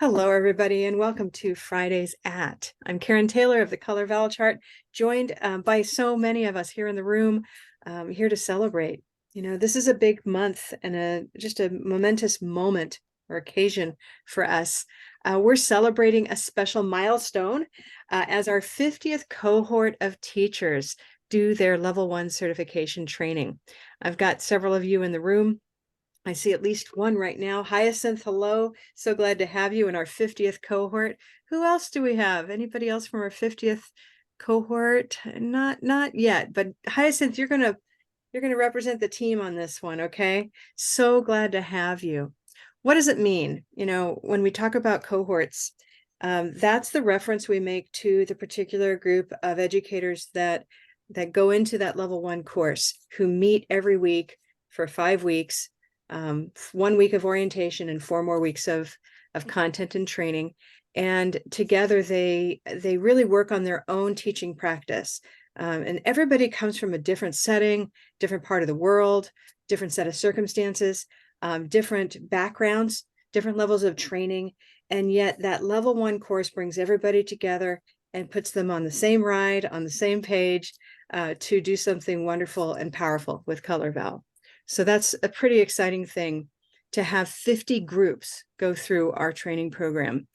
Hello, everybody, and welcome to Fridays at. I'm Karen Taylor of the Color Vowel Chart, joined by so many of us here in the room, here to celebrate. You know, this is a big month and just a momentous moment or occasion for us. We're celebrating a special milestone as our 50th cohort of teachers do their level 1 certification training. I've got several of you in the room. I see at least one right now. Hyacinth, hello. So glad to have you in our 50th cohort. Who else do we have? Anybody else from our 50th cohort? Not yet, but Hyacinth, you're gonna represent the team on this one, okay? So glad to have you. What does it mean? You know, when we talk about cohorts, that's the reference we make to the particular group of educators that go into that level 1 course, who meet every week for 5 weeks. 1 week of orientation and 4 more weeks of content and training. And together they really work on their own teaching practice. And everybody comes from a different setting, different part of the world, different set of circumstances, different backgrounds, different levels of training. And yet that level 1 course brings everybody together and puts them on the same ride, on the same page, to do something wonderful and powerful with Color Vowel. So that's a pretty exciting thing, to have 50 groups go through our training program.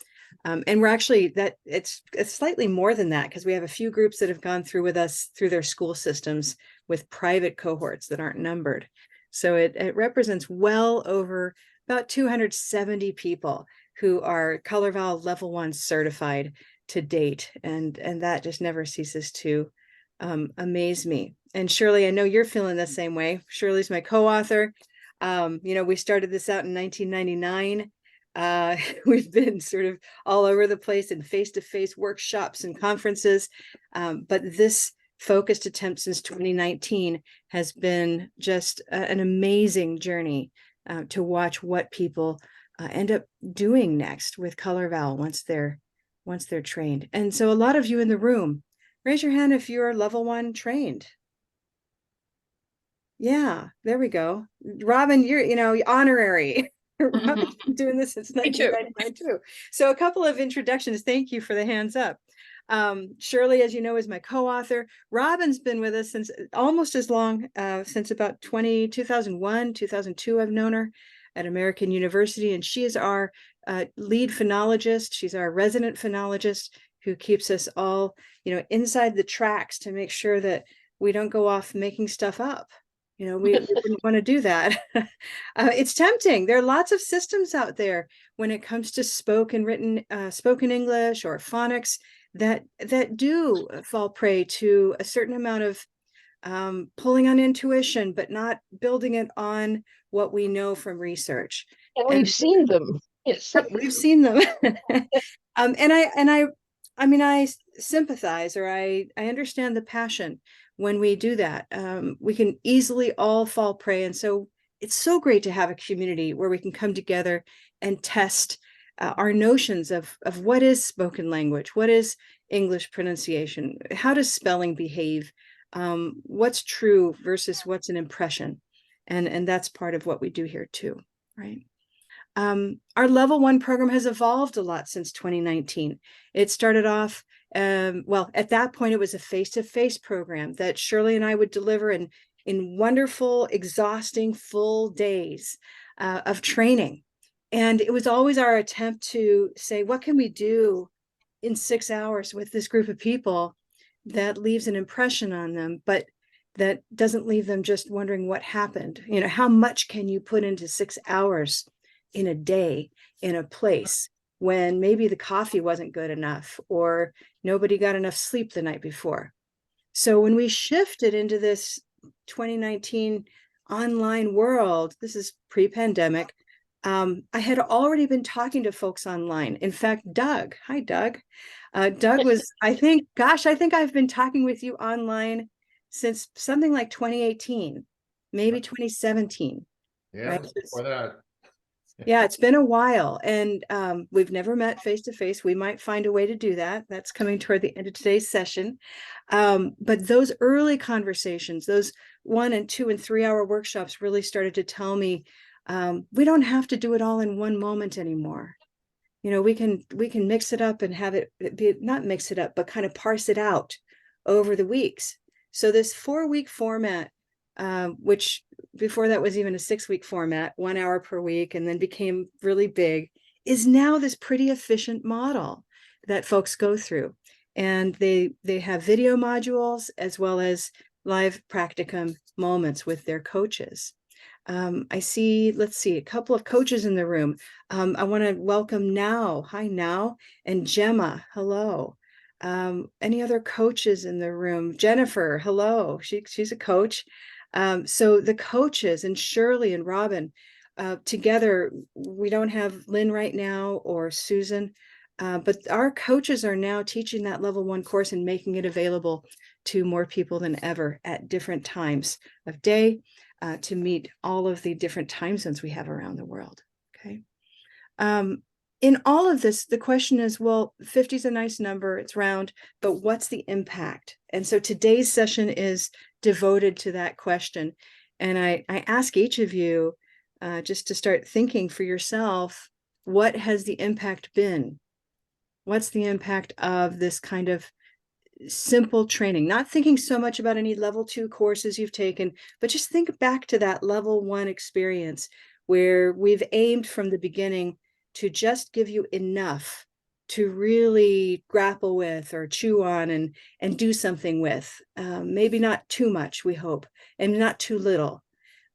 And we're actually, it's slightly more than that, because we have a few groups that have gone through with us through their school systems with private cohorts that aren't numbered. So it represents well over about 270 people who are Color Vowel Level 1 certified to date. And that just never ceases to amaze me. And Shirley, I know you're feeling the same way. Shirley's my co-author. You know, we started this out in 1999. We've been sort of all over the place in face-to-face workshops and conferences. But this focused attempt since 2019 has been just an amazing journey to watch what people end up doing next with Color Vowel once they're trained. And so a lot of you in the room, raise your hand if you're level 1 trained. Yeah, there we go. Robin, you're, honorary. Robin's been doing this since 1999 too. So a couple of introductions. Thank you for the hands up. Shirley, as you know, is my co-author. Robin's been with us since almost as long, since about 2001, 2002, I've known her at American University, and she is our lead phonologist. She's our resident phonologist who keeps us all, inside the tracks to make sure that we don't go off making stuff up. We wouldn't want to do that. It's tempting. There are lots of systems out there when it comes to spoken English or phonics that do fall prey to a certain amount of pulling on intuition, but not building it on what we know from research. And we've seen them. Yes, we've seen them. I sympathize, or I understand the passion when we do that. We can easily all fall prey. And so it's so great to have a community where we can come together and test our notions of what is spoken language, what is English pronunciation, how does spelling behave, what's true versus what's an impression. And that's part of what we do here too, right? Our level 1 program has evolved a lot since 2019. It started off, well, at that point, it was a face-to-face program that Shirley and I would deliver in wonderful, exhausting, full days of training. And it was always our attempt to say, what can we do in 6 hours with this group of people that leaves an impression on them, but that doesn't leave them just wondering what happened? How much can you put into 6 hours in a day, in a place, when maybe the coffee wasn't good enough or nobody got enough sleep the night before? So when we shifted into this 2019 online world, this is pre-pandemic, I had already been talking to folks online. In fact, Doug, hi, Doug. Doug was, I think I've been talking with you online since something like 2018, maybe 2017. Yeah, right? before that. Yeah, it's been a while, and we've never met face to face. We might find a way to do that. That's coming toward the end of today's session. But those early conversations, those 1 and 2 and 3 hour workshops really started to tell me we don't have to do it all in one moment anymore. we can mix it up and have it be, not mix it up, but kind of parse it out over the weeks. So this 4-week format, which before that was even a 6-week format, 1 hour per week, and then became really big, is now this pretty efficient model that folks go through. And they have video modules as well as live practicum moments with their coaches. I see, let's see, a couple of coaches in the room. I want to welcome Now. Hi, Now. And Gemma. Hello. Any other coaches in the room? Jennifer. Hello. She's a coach. So the coaches and Shirley and Robin together, we don't have Lynn right now or Susan, but our coaches are now teaching that level 1 course and making it available to more people than ever at different times of day, to meet all of the different time zones we have around the world. Okay. In all of this, the question is, well, 50 is a nice number, it's round, but what's the impact? And so today's session is devoted to that question. And I ask each of you just to start thinking for yourself, what has the impact been? What's the impact of this kind of simple training? Not thinking so much about any level 2 courses you've taken, but just think back to that level 1 experience where we've aimed from the beginning to just give you enough to really grapple with or chew on and do something with. Maybe not too much, we hope, and not too little.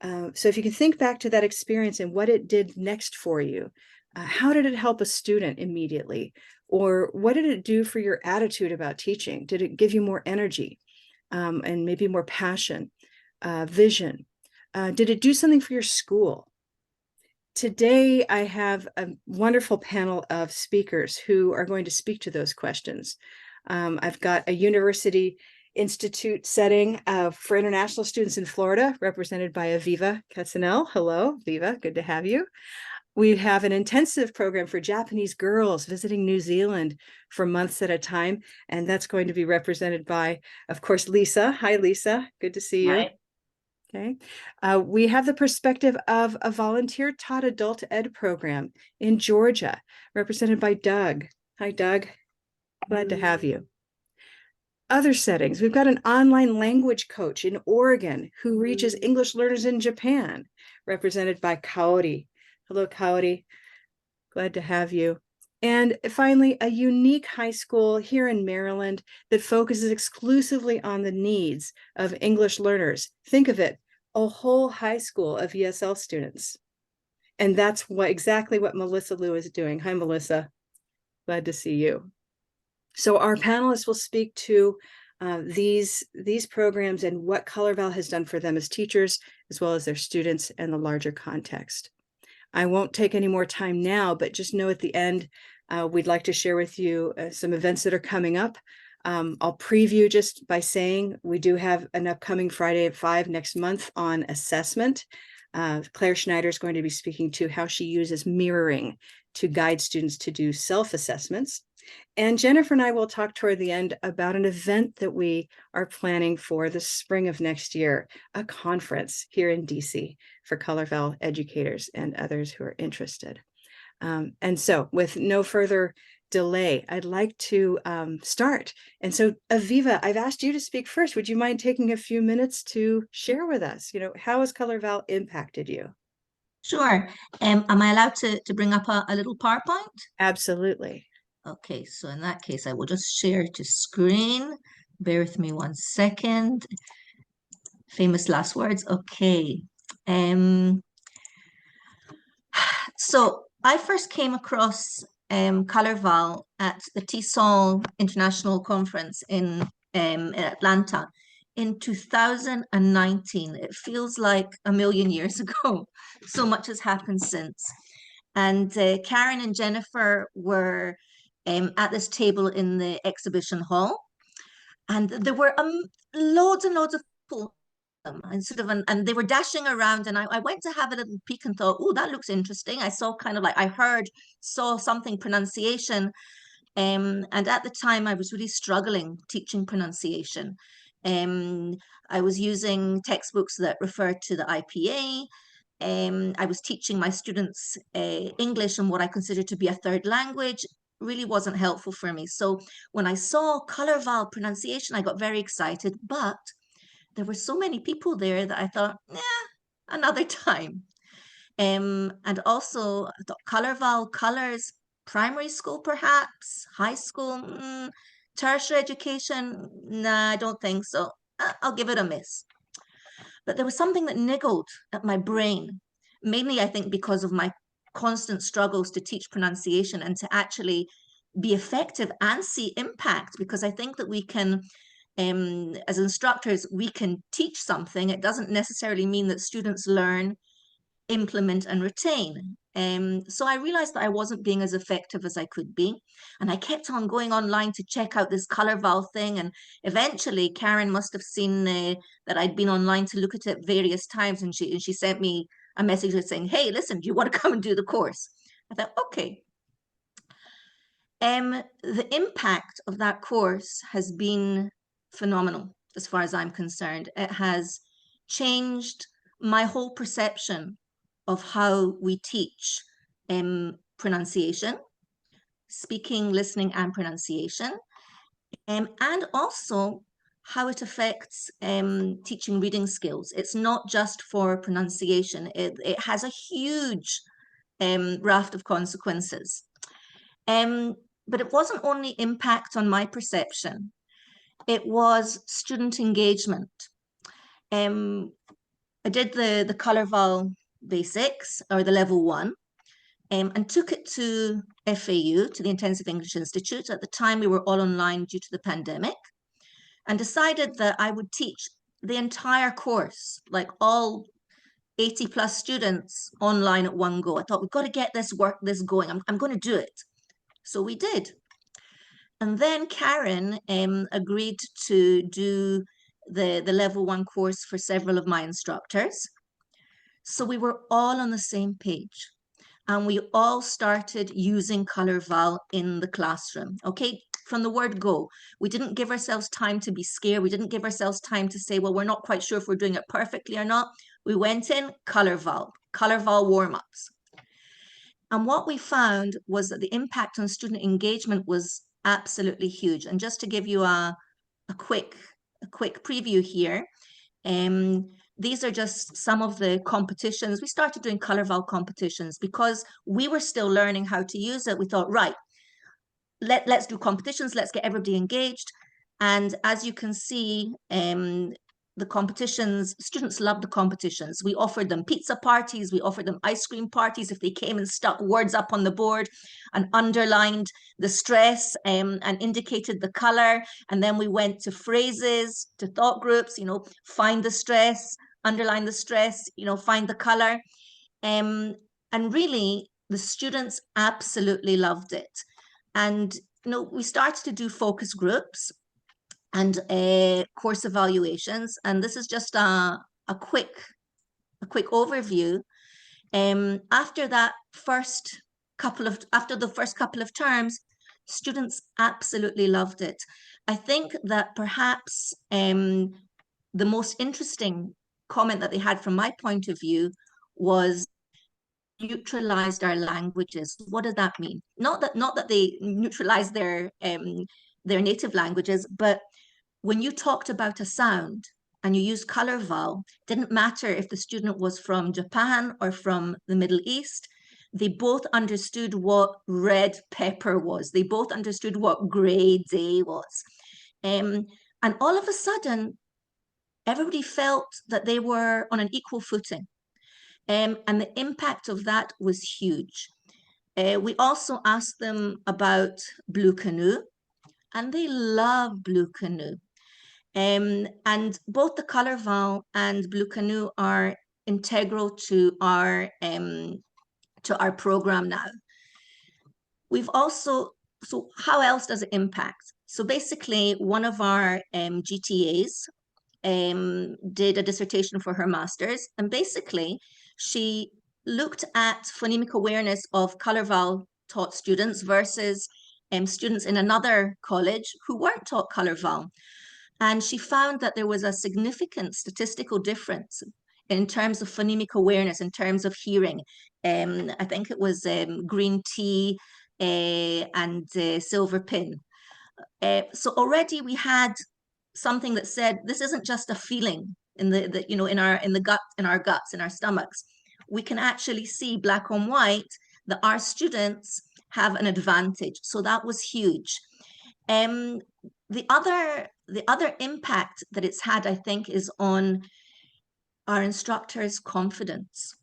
So if you can think back to that experience and what it did next for you, how did it help a student immediately? Or what did it do for your attitude about teaching? Did it give you more energy and maybe more passion, vision? Did it do something for your school? Today, I have a wonderful panel of speakers who are going to speak to those questions. I've got a University Institute setting for international students in Florida, represented by Aviva Katzenell. Hello, Aviva, good to have you. We have an intensive program for Japanese girls visiting New Zealand for months at a time, and that's going to be represented by, of course, Lisa. Hi, Lisa. Good to see you. Hi. Okay. We have the perspective of a volunteer taught adult ed program in Georgia, represented by Doug. Hi, Doug. Glad to have you. Other settings, we've got an online language coach in Oregon who reaches English learners in Japan, represented by Kaori. Hello, Kaori. Glad to have you. And finally, a unique high school here in Maryland that focuses exclusively on the needs of English learners. Think of it, a whole high school of ESL students. And that's exactly what Melissa Liu is doing. Hi, Melissa. Glad to see you. So our panelists will speak to these programs and what Color Vowel has done for them as teachers, as well as their students and the larger context. I won't take any more time now, but just know at the end, we'd like to share with you some events that are coming up. I'll preview just by saying we do have an upcoming Friday at 5 next month on assessment. Claire Schneider is going to be speaking to how she uses mirroring to guide students to do self-assessments. And Jennifer and I will talk toward the end about an event that we are planning for the spring of next year, a conference here in DC for Color Vowel educators and others who are interested. And so with no further delay, I'd like to start. And so Aviva, I've asked you to speak first. Would you mind taking a few minutes to share with us, how has Color Vowel impacted you? Sure. Am I allowed to bring up a little PowerPoint? Absolutely. Okay, so in that case, I will just share to screen. Bear with me 1 second. Famous last words. Okay. So I first came across Color Vowel at the ESOL International Conference in Atlanta in 2019. It feels like a million years ago. So much has happened since. And Karen and Jennifer were at this table in the exhibition hall. And there were loads and loads of people and they were dashing around, and I went to have a little peek and thought, oh, that looks interesting. I saw saw something pronunciation, and at the time I was really struggling teaching pronunciation. I was using textbooks that referred to the IPA, I was teaching my students English and what I consider to be a third language really wasn't helpful for me. So when I saw color vowel pronunciation, I got very excited, but there were so many people there that I thought, another time. And also I thought color vowel colors, primary school perhaps, high school, tertiary education, nah, I don't think so. I'll give it a miss. But there was something that niggled at my brain, mainly I think because of my constant struggles to teach pronunciation and to actually be effective and see impact, because I think that we can, as instructors, we can teach something. It doesn't necessarily mean that students learn, implement, and retain. So I realized that I wasn't being as effective as I could be. And I kept on going online to check out this color vowel thing. And eventually Karen must have seen that I'd been online to look at it various times. And she sent me a message saying, hey, listen, do you want to come and do the course? I thought, okay. The impact of that course has been phenomenal as far as I'm concerned. It has changed my whole perception of how we teach pronunciation, speaking, listening, and pronunciation, and also how it affects teaching reading skills. It's not just for pronunciation. It has a huge raft of consequences. But it wasn't only impact on my perception, it was student engagement. I did the Color Vowel Basics, or the level 1, and took it to FAU, to the Intensive English Institute. At the time, we were all online due to the pandemic, and decided that I would teach the entire course, like all 80 plus students online at one go. I thought, we've got to get this going. I'm going to do it. So we did. And then Karen agreed to do the level 1 course for several of my instructors. So we were all on the same page, and we all started using color vowel in the classroom. Okay, from the word go. We didn't give ourselves time to be scared. We didn't give ourselves time to say, well, we're not quite sure if we're doing it perfectly or not. We went in color vowel warm-ups. And what we found was that the impact on student engagement was absolutely huge. And just to give you a quick preview here, these are just some of the competitions. We started doing color vowel competitions because we were still learning how to use it. We thought, right, let's do competitions. Let's get everybody engaged. And as you can see, the competitions, students loved the competitions. We offered them pizza parties. We offered them ice cream parties if they came and stuck words up on the board and underlined the stress and indicated the color. And then we went to phrases, to thought groups, find the stress, underline the stress, find the color. And really, the students absolutely loved it. And we started to do focus groups and course evaluations. And this is just a quick overview. After the first couple of terms, students absolutely loved it. I think that perhaps the most interesting comment that they had from my point of view was neutralized our languages. What does that mean? Not that they neutralized their native languages, but when you talked about a sound and you used color vowel, didn't matter if the student was from Japan or from the Middle East, they both understood what red pepper was. They both understood what gray day was. And all of a sudden, everybody felt that they were on an equal footing. And the impact of that was huge. We also asked them about Blue Canoe, and they love Blue Canoe. And both the color vowel and Blue Canoe are integral to our program now. We've also, so how else does it impact? So basically, one of our GTAs did a dissertation for her master's, and basically she looked at phonemic awareness of color vowel taught students versus students in another college who weren't taught color vowel. And she found that there was a significant statistical difference in terms of phonemic awareness, in terms of hearing. I think it was green tea and silver pin. So already we had something that said this isn't just a feeling in the you know, in our guts, in our stomachs. We can actually see black on white that our students have an advantage. So that was huge. The other impact that it's had, I think, is on our instructors' confidence.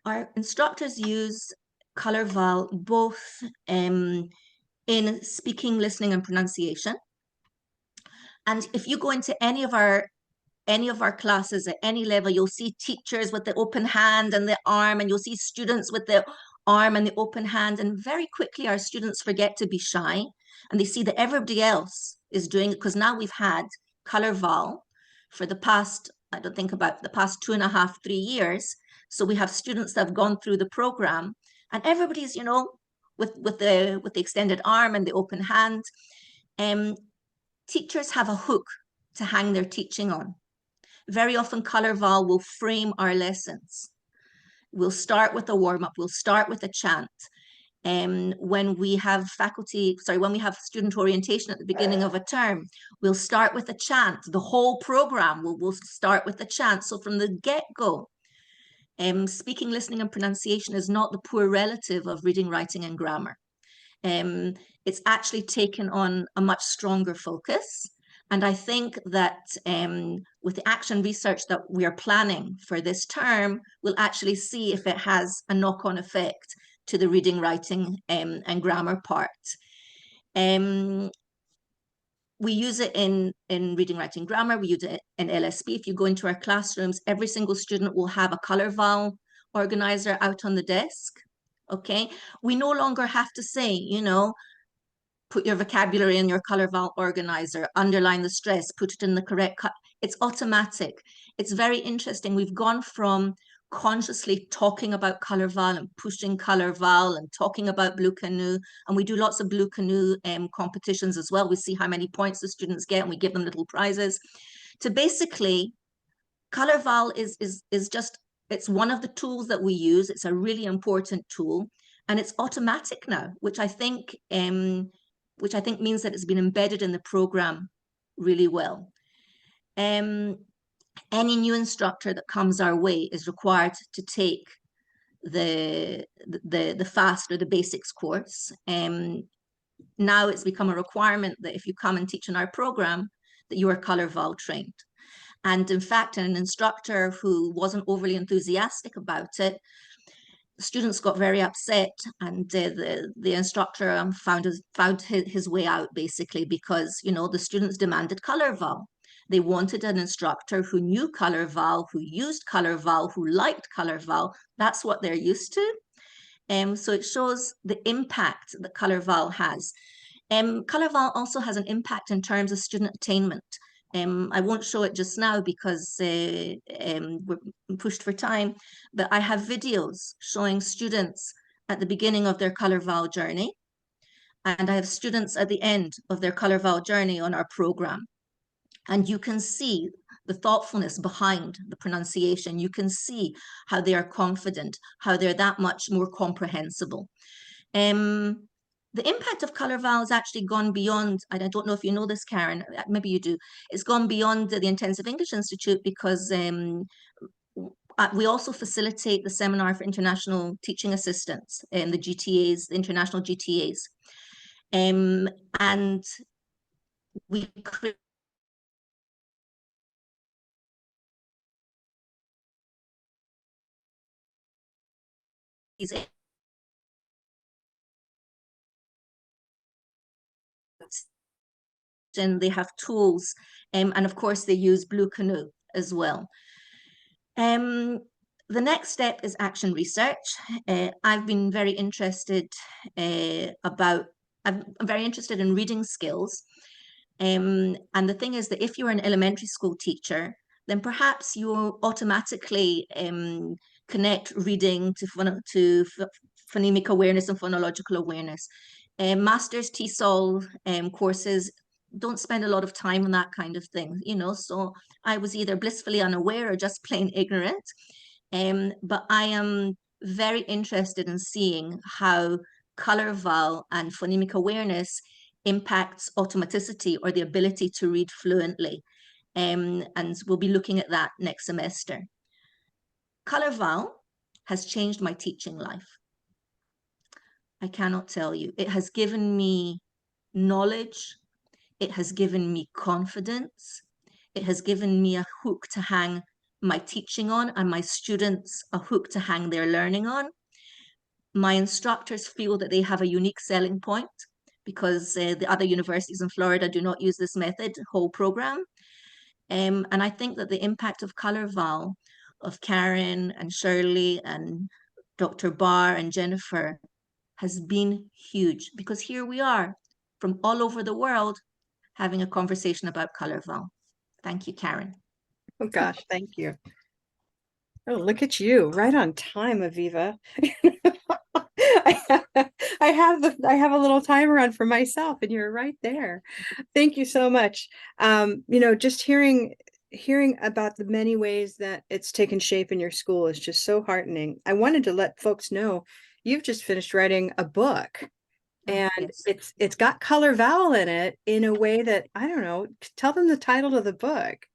Our instructors use Color Vowel both in speaking, listening, and pronunciation. And if you go into any of our classes at any level, you'll see teachers with the open hand and the arm, and you'll see students with the arm and the open hand. And very quickly, our students forget to be shy, and they see that everybody else is doing it, because now we've had Color Vowel for the past, I don't think, about the past 2.5, 3 years. So we have students that have gone through the program, and everybody's, you know, with the extended arm and the open hand. Teachers have a hook to hang their teaching on. Very often, Color Vowel will frame our lessons. We'll start with a warm-up. We'll start with a chant. When we have student orientation at the beginning of a term, we'll start with a chant. The whole program will start with a chant. So from the get-go, speaking, listening, and pronunciation is not the poor relative of reading, writing, and grammar. It's actually taken on a much stronger focus. And I think that with the action research that we are planning for this term, we'll actually see if it has a knock-on effect to the reading, writing, and grammar part. We use it in reading, writing, grammar. We use it in LSP. If you go into our classrooms, every single student will have a Color Vowel organizer out on the desk. Okay, we no longer have to say, you know, put your vocabulary in your Color Vowel organizer, underline the stress, put it in the correct cut. It's automatic. It's very interesting. We've gone from consciously talking about Color Vowel and pushing Color Vowel and talking about Blue Canoe, and we do lots of Blue Canoe competitions as well. We see how many points the students get, and we give them little prizes. To basically, Color Vowel is just, it's one of the tools that we use. It's a really important tool, and it's automatic now, which I think means that it's been embedded in the program really well. Any new instructor that comes our way is required to take the FAST or the basics course. Now it's become a requirement that if you come and teach in our program, that you are Color Vowel trained. And in fact, an instructor who wasn't overly enthusiastic about it, students got very upset, and the instructor found his way out, basically, because, you know, the students demanded Color Vowel. They wanted an instructor who knew Color Vowel, who used Color Vowel, who liked Color Vowel. That's what they're used to. So it shows the impact that Color Vowel has. Color Vowel also has an impact in terms of student attainment. I won't show it just now because we're pushed for time, but I have videos showing students at the beginning of their Color Vowel journey, and I have students at the end of their Color Vowel journey on our program. And you can see the thoughtfulness behind the pronunciation. You can see how they are confident, how they're that much more comprehensible. The impact of Color Vowel has actually gone beyond, I don't know if you know this, Karen, maybe you do. It's gone beyond the Intensive English Institute, because we also facilitate the Seminar for International Teaching Assistants, the GTAs, the international GTAs. And we create and they have tools, and of course they use Blue Canoe as well. The next step is action research. I've been very interested I'm very interested in reading skills, and the thing is that if you're an elementary school teacher, then perhaps you automatically connect reading to phonemic awareness and phonological awareness. Master's ESOL courses don't spend a lot of time on that kind of thing, you know. So I was either blissfully unaware or just plain ignorant. But I am very interested in seeing how color vowel and phonemic awareness impacts automaticity or the ability to read fluently. And we'll be looking at that next semester. Color vowel has changed my teaching life. I cannot tell you. It has given me knowledge. It has given me confidence. It has given me a hook to hang my teaching on, and my students a hook to hang their learning on. My instructors feel that they have a unique selling point because the other universities in Florida do not use this method, whole program. And I think that the impact of Color Vowel, of Karen and Shirley and Dr. Barr and Jennifer, has been huge, because here we are from all over the world having a conversation about Color Vowel. Thank you, Karen. Oh gosh, thank you. Oh, look at you, right on time, Aviva. I have a little timer on for myself, and you're right there. Thank you so much. You know, just hearing about the many ways that it's taken shape in your school is just so heartening. I wanted to let folks know you've just finished writing a book, and Yes. it's got Color Vowel in it in a way that, I don't know, tell them the title of the book.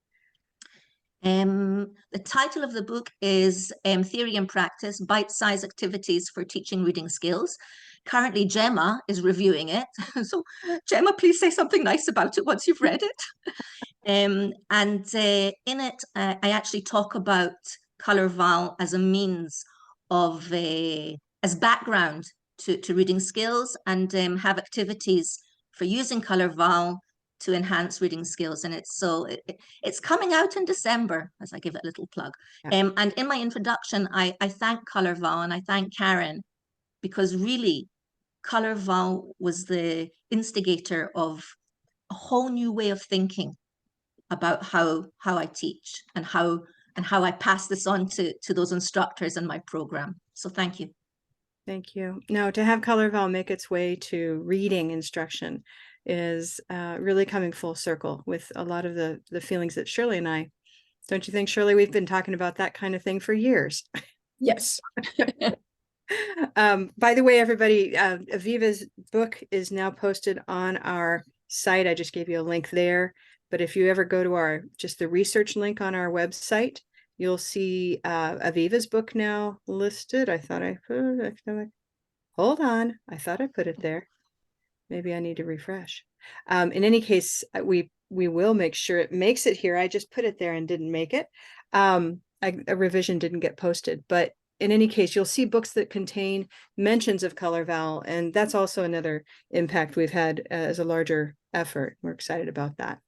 The title of the book is Theory and Practice, Bite-Sized Activities for Teaching Reading Skills. Currently, Gemma is reviewing it. So, Gemma, please say something nice about it once you've read it. In it, I actually talk about Color Vowel as a means of, as background to reading skills, and have activities for using Color Vowel to enhance reading skills. And it's coming out in December, as I give it a little plug. Yeah. And in my introduction, I thank Color Vowel and I thank Karen, because really Color Vowel was the instigator of a whole new way of thinking about how I teach and how I pass this on to those instructors in my program. So thank you. Thank you. No, to have Color Vowel make its way to reading instruction is really coming full circle with a lot of the feelings that Shirley and I, don't you think, Shirley, we've been talking about that kind of thing for years. Yes. By the way, everybody, Aviva's book is now posted on our site. I just gave you a link there. But if you ever go to just the research link on our website, you'll see Aviva's book now listed. I thought I put it. Hold on. I thought I put it there. Maybe I need to refresh. In any case, we will make sure it makes it here. I just put it there and didn't make it. A revision didn't get posted, but in any case, you'll see books that contain mentions of Color Vowel, and that's also another impact we've had as a larger effort. We're excited about that.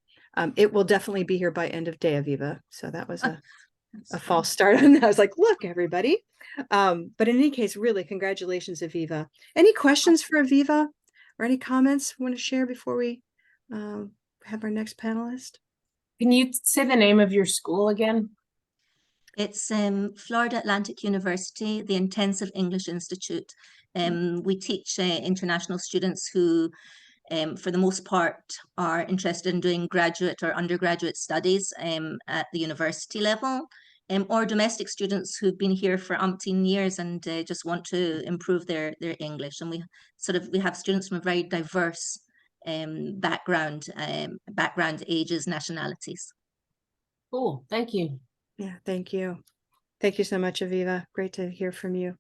It will definitely be here by end of day, Aviva. So that was a false start on that. I was like, look, everybody. But in any case, really, congratulations, Aviva. Any questions for Aviva or any comments you want to share before we have our next panelist? Can you say the name of your school again? It's Florida Atlantic University, the Intensive English Institute. We teach international students who, for the most part, are interested in doing graduate or undergraduate studies at the university level, or domestic students who've been here for umpteen years and just want to improve their English. And we have students from a very diverse background, ages, nationalities. Cool, thank you. Yeah, thank you. Thank you so much, Aviva. Great to hear from you.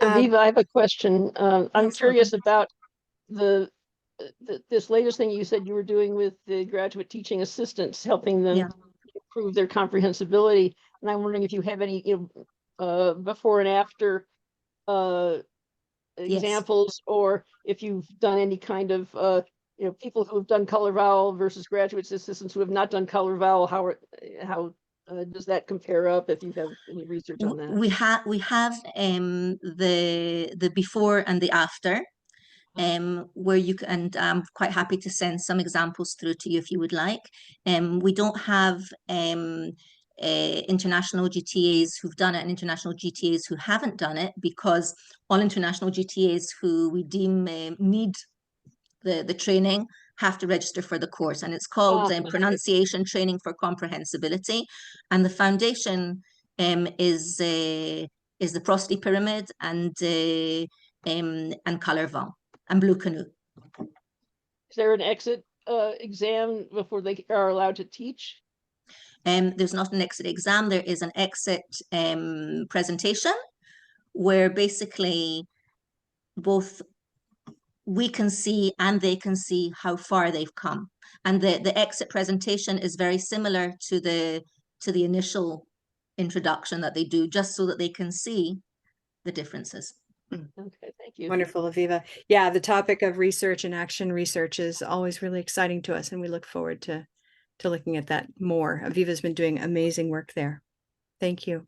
Aviva, I have a question. I'm Yes, curious about this latest thing you said you were doing with the graduate teaching assistants, helping them improve their comprehensibility. And I'm wondering if you have any before and after examples, or if you've done any kind of people who have done Color Vowel versus graduate assistants who have not done Color Vowel. How does that compare up, if you have any research on that? We have the before and the after, where you can, and I'm quite happy to send some examples through to you if you would like. We don't have international GTAs who've done it and international GTAs who haven't done it, because all international GTAs who we deem need the training have to register for the course, and it's called Okay. Pronunciation Training for Comprehensibility. And the foundation is the prosody pyramid and Color Vowel and Blue Canoe. Is there an exit exam before they are allowed to teach? There's not an exit exam. There is an exit presentation where basically both we can see and they can see how far they've come. And the exit presentation is very similar to the initial introduction that they do, just so that they can see the differences. Okay, thank you. Wonderful, Aviva. Yeah, the topic of research and action research is always really exciting to us, and we look forward to looking at that more. Aviva's been doing amazing work there. Thank you.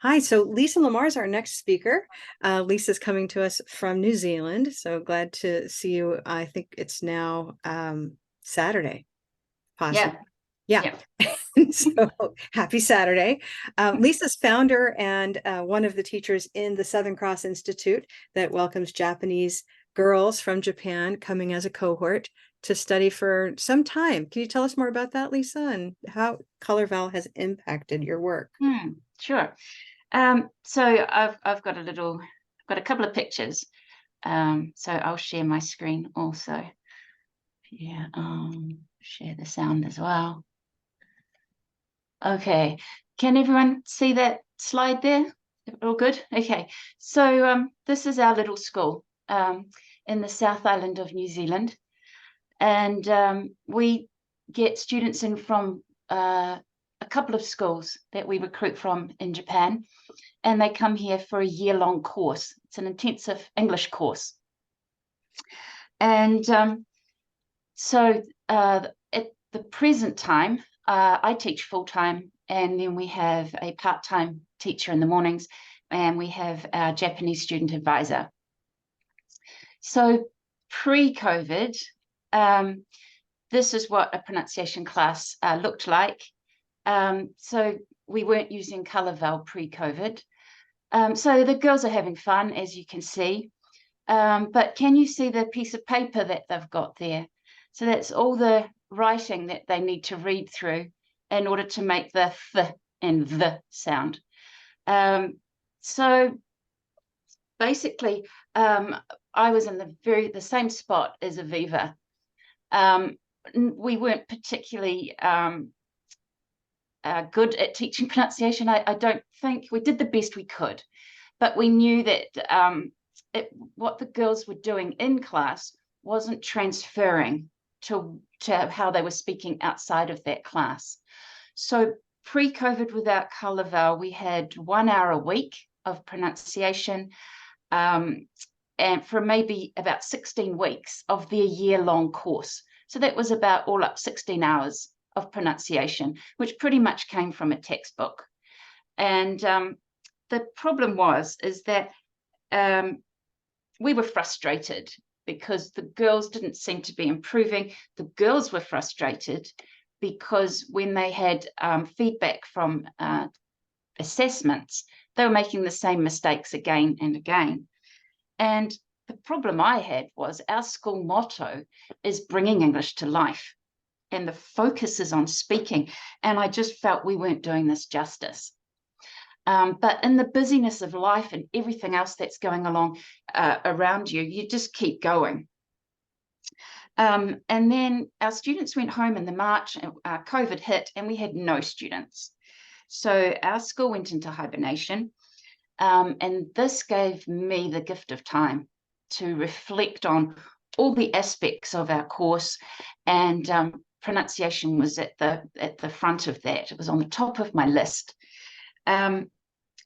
Hi, so Lisa Lamar is our next speaker. Lisa's coming to us from New Zealand, so glad to see you. I think it's now Saturday, possibly. Yeah. So happy Saturday. Lisa's founder and one of the teachers in the Southern Cross Institute that welcomes Japanese girls from Japan coming as a cohort to study for some time. Can you tell us more about that, Lisa, and how Color Vowel has impacted your work? Sure. So I've got a couple of pictures. So I'll share my screen also. Yeah, share the sound as well. Okay, can everyone see that slide there? All good? Okay, so this is our little school in the South Island of New Zealand. And we get students in from a couple of schools that we recruit from in Japan, and they come here for a year-long course. It's an intensive English course. And so at the present time, I teach full-time, and then we have a part-time teacher in the mornings, and we have our Japanese student advisor. So pre-COVID, this is what a pronunciation class looked like. So we weren't using Color Vowel pre-COVID. So the girls are having fun, as you can see. But can you see the piece of paper that they've got there? So that's all the writing that they need to read through in order to make the th and the sound. So basically, I was in the same spot as Aviva. We weren't particularly good at teaching pronunciation. I don't think we did the best we could, but we knew that what the girls were doing in class wasn't transferring to how they were speaking outside of that class. So pre-COVID, without Color Vowel, we had 1 hour a week of pronunciation, and for maybe about 16 weeks of their year-long course. So that was about all up 16 hours of pronunciation, which pretty much came from a textbook. And the problem is that we were frustrated because the girls didn't seem to be improving. The girls were frustrated because when they had feedback from assessments, they were making the same mistakes again and again. And the problem I had was our school motto is bringing English to life, and the focus is on speaking. And I just felt we weren't doing this justice. But in the busyness of life and everything else that's going along around you, you just keep going. And then our students went home in the March, COVID hit, and we had no students. So our school went into hibernation. And this gave me the gift of time to reflect on all the aspects of our course, and pronunciation was at the front of that. It was on the top of my list.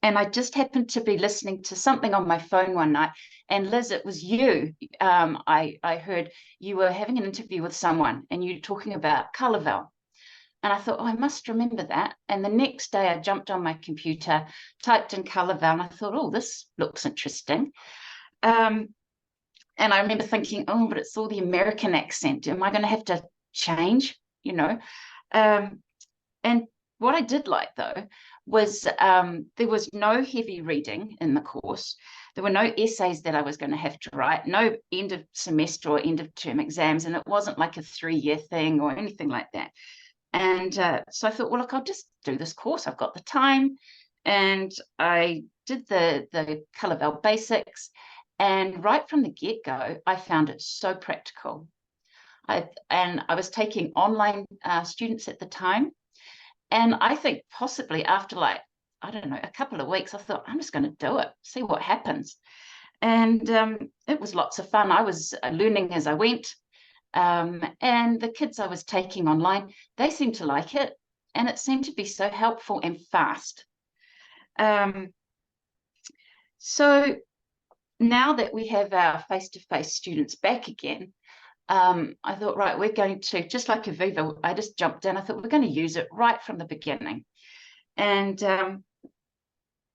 And I just happened to be listening to something on my phone one night, and Liz, it was you. I heard you were having an interview with someone, and you were talking about Color Vowel. And I thought, oh, I must remember that. And the next day I jumped on my computer, typed in Color Vowel, and I thought, oh, this looks interesting. And I remember thinking, oh, but it's all the American accent. Am I going to have to change, you know? And what I did like, though, was there was no heavy reading in the course. There were no essays that I was going to have to write, no end of semester or end of term exams, and it wasn't like a 3-year thing or anything like that. And so I thought, well, look, I'll just do this course. I've got the time. And I did the Color Vowel basics. And right from the get-go, I found it so practical. I was taking online students at the time. And I think possibly after, like, I don't know, a couple of weeks, I thought, I'm just going to do it, see what happens. And it was lots of fun. I was learning as I went. And the kids I was taking online, they seemed to like it. And it seemed to be so helpful and fast. So now that we have our face-to-face students back again, I thought, right, we're going to, just like Aviva, I just jumped in. I thought we're going to use it right from the beginning. And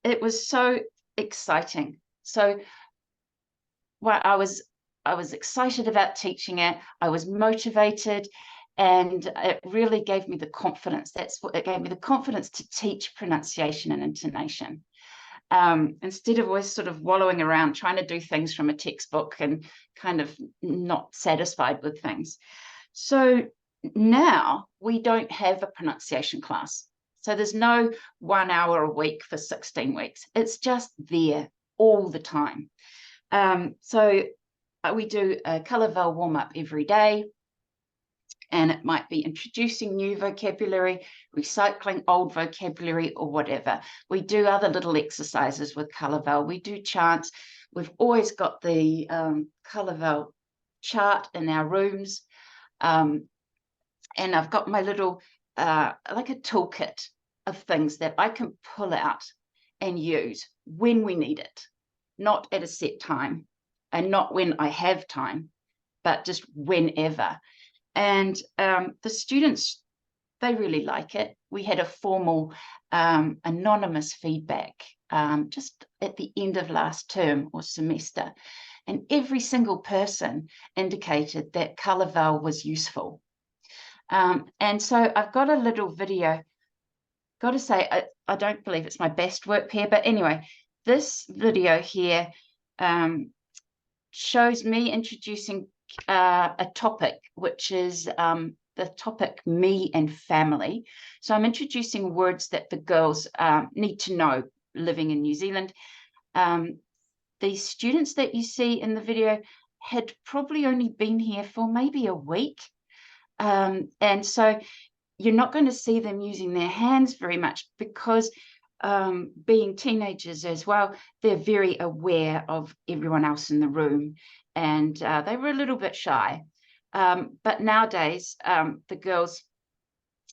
it was so exciting. So well, I was excited about teaching it. I was motivated, and it really gave me the confidence. That's what it gave me, the confidence to teach pronunciation and intonation. Instead of always sort of wallowing around trying to do things from a textbook and kind of not satisfied with things. So now we don't have a pronunciation class. So there's no 1 hour a week for 16 weeks. It's just there all the time. So we do a Color Vowel warm-up every day. And it might be introducing new vocabulary, recycling old vocabulary, or whatever. We do other little exercises with Color Vowel. We do chants. We've always got the Color Vowel chart in our rooms. And I've got my little, like a toolkit of things that I can pull out and use when we need it, not at a set time and not when I have time, but just whenever. And the students, they really like it. We had a formal anonymous feedback just at the end of last term or semester. And every single person indicated that Color Vowel was useful. And so I've got a little video. Got to say, I don't believe it's my best work here, but anyway, this video here shows me introducing a topic, which is the topic me and family. So I'm introducing words that the girls need to know living in New Zealand. The students that you see in the video had probably only been here for maybe a week. And so you're not going to see them using their hands very much because being teenagers as well, they're very aware of everyone else in the room. And they were a little bit shy. But nowadays, the girls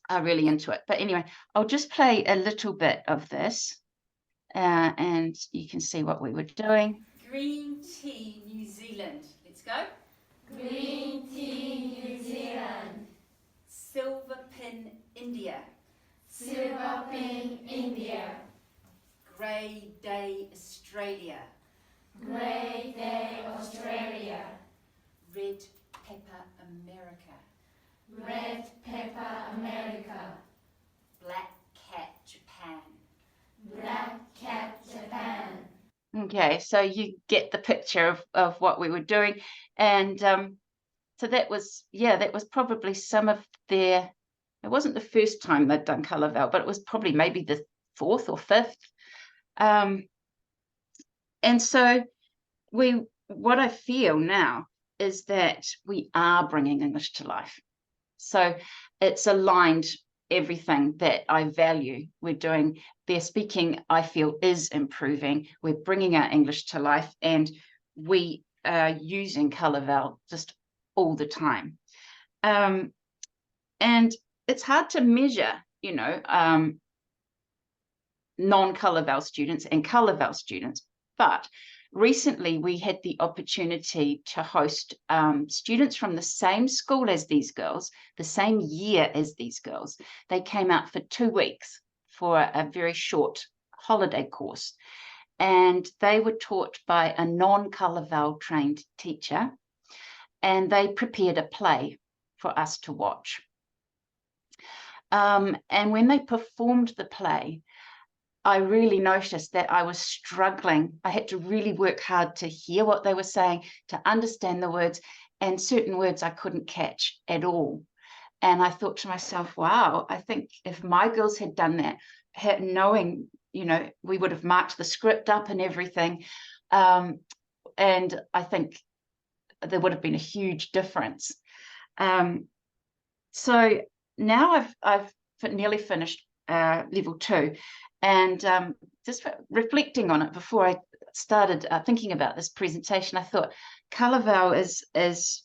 are really into it. But anyway, I'll just play a little bit of this. And you can see what we were doing. Green tea, New Zealand. Let's go. Green tea, New Zealand. Silver pin, India. Silver pin, India. Grey day, Australia. Grey day, Australia. Red pepper, America. Red pepper, America. Black cat, Japan. Black cat, Japan. Okay, so you get the picture of what we were doing. And so that was probably some of their, it wasn't the first time they'd done Color Vowel, but it was probably maybe the 4th or 5th. And so what I feel now is that we are bringing English to life. So it's aligned everything that I value. We're doing, their speaking, I feel, is improving. We're bringing our English to life, and we are using Color Vowel just all the time. And it's hard to measure, you know, non-Color Vowel students and Color Vowel students, but recently we had the opportunity to host students from the same school as these girls, the same year as these girls. They came out for 2 weeks for a very short holiday course, and they were taught by a non-Color Vowel trained teacher, and they prepared a play for us to watch. And when they performed the play, I really noticed that I was struggling. I had to really work hard to hear what they were saying, to understand the words, and certain words I couldn't catch at all. And I thought to myself, wow, I think if my girls had done that, knowing, we would have marked the script up and everything. And I think there would have been a huge difference. So now I've nearly finished level 2, and just reflecting on it before I started thinking about this presentation, I thought Color Vowel is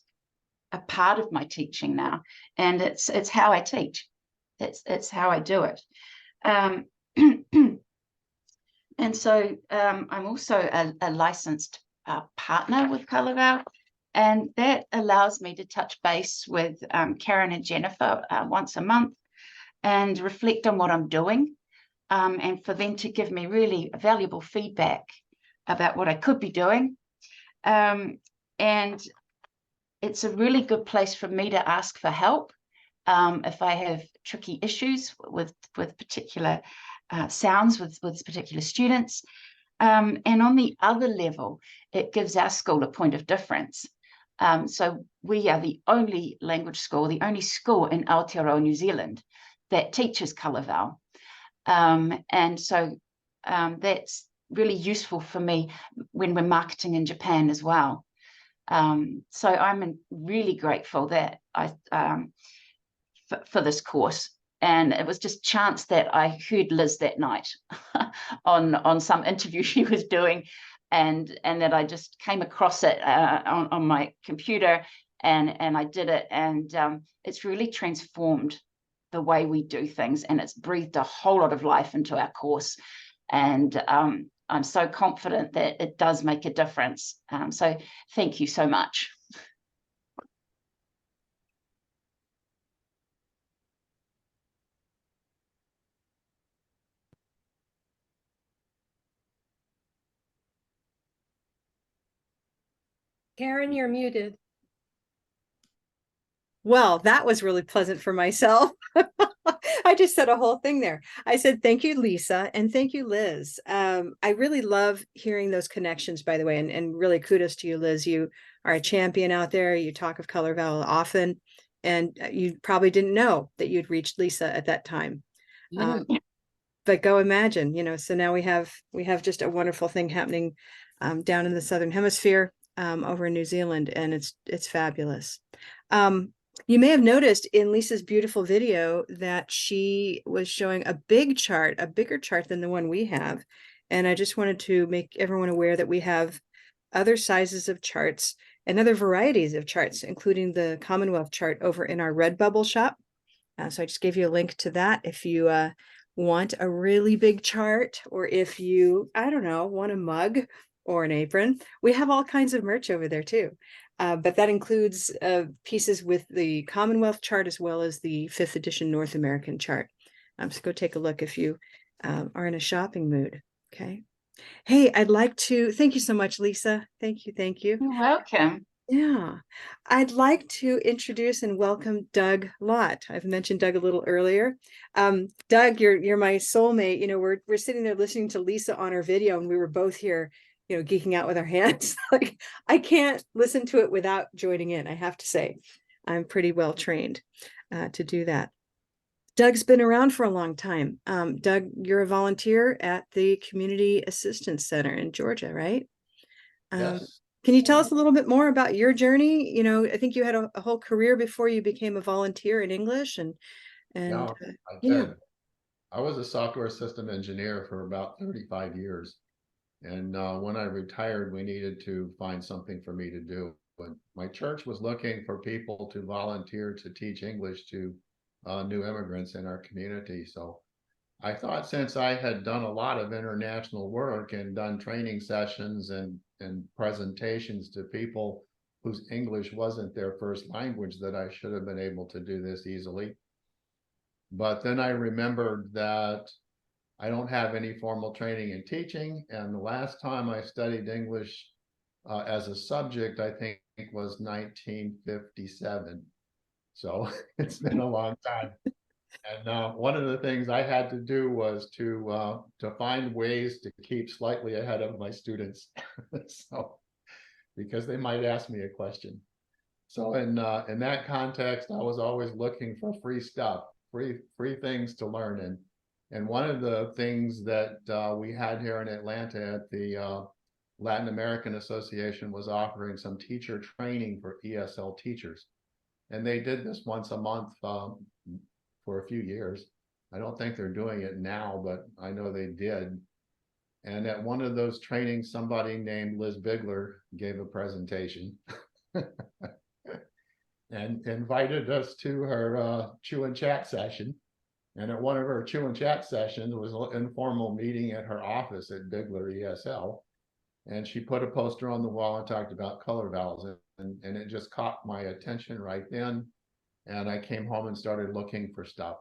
a part of my teaching now, and it's how I teach. It's how I do it. And so I'm also a licensed partner with Color Vowel, and that allows me to touch base with Karen and Jennifer once a month and reflect on what I'm doing, and for them to give me really valuable feedback about what I could be doing. And it's a really good place for me to ask for help if I have tricky issues with particular sounds with particular students. And on the other level, it gives our school a point of difference. So we are the only language school, the only school in Aotearoa, New Zealand, that teaches Color Vowel. And so that's really useful for me when we're marketing in Japan as well. So I'm really grateful that for this course. And it was just chance that I heard Liz that night on some interview she was doing, and that I just came across it on my computer, and I did it, and it's really transformed the way we do things, and it's breathed a whole lot of life into our course. And I'm so confident that it does make a difference. So thank you so much. Karen, you're muted. Well, that was really pleasant for myself. I just said a whole thing there. I said, thank you, Lisa, and thank you, Liz. I really love hearing those connections, by the way, and really kudos to you, Liz. You are a champion out there. You talk of Color Vowel often, and you probably didn't know that you'd reached Lisa at that time. But go imagine, so now we have just a wonderful thing happening down in the Southern Hemisphere, over in New Zealand, and it's fabulous. You may have noticed in Lisa's beautiful video that she was showing a bigger chart than the one we have. And I just wanted to make everyone aware that we have other sizes of charts and other varieties of charts, including the Commonwealth chart over in our Redbubble shop. So I just gave you a link to that if you want a really big chart, or if you, I don't know, want a mug or an apron. We have all kinds of merch over there too. But that includes pieces with the Commonwealth chart as well as the 5th edition North American chart. So go take a look if you are in a shopping mood. Okay. Hey, I'd like to thank you so much, Lisa. Thank you. You're welcome. Yeah. I'd like to introduce and welcome Doug Lott. I've mentioned Doug a little earlier. Doug, you're my soulmate. We're sitting there listening to Lisa on her video, and we were both here geeking out with our hands. Like, I can't listen to it without joining in. I have to say, I'm pretty well trained to do that. Doug's been around for a long time. Doug, you're a volunteer at the Community Assistance Center in Georgia, right? Yes. Can you tell us a little bit more about your journey? I think you had a whole career before you became a volunteer in English, and Yeah, I did. I was a software system engineer for about 35 years. And when I retired, we needed to find something for me to do. And my church was looking for people to volunteer to teach English to new immigrants in our community. So I thought, since I had done a lot of international work and done training sessions and presentations to people whose English wasn't their first language, that I should have been able to do this easily. But then I remembered that I don't have any formal training in teaching, and the last time I studied English as a subject, I think, was 1957. So it's been a long time. And one of the things I had to do was to find ways to keep slightly ahead of my students. So, because they might ask me a question. So in that context, I was always looking for free stuff, free things to learn. And one of the things that we had here in Atlanta at the Latin American Association was offering some teacher training for ESL teachers. And they did this once a month for a few years. I don't think they're doing it now, but I know they did. And at one of those trainings, somebody named Liz Bigler gave a presentation and invited us to her chew and chat session. And at one of her chew and chat sessions was an informal meeting at her office at Bigler ESL. And she put a poster on the wall and talked about color vowels. And it just caught my attention right then. And I came home and started looking for stuff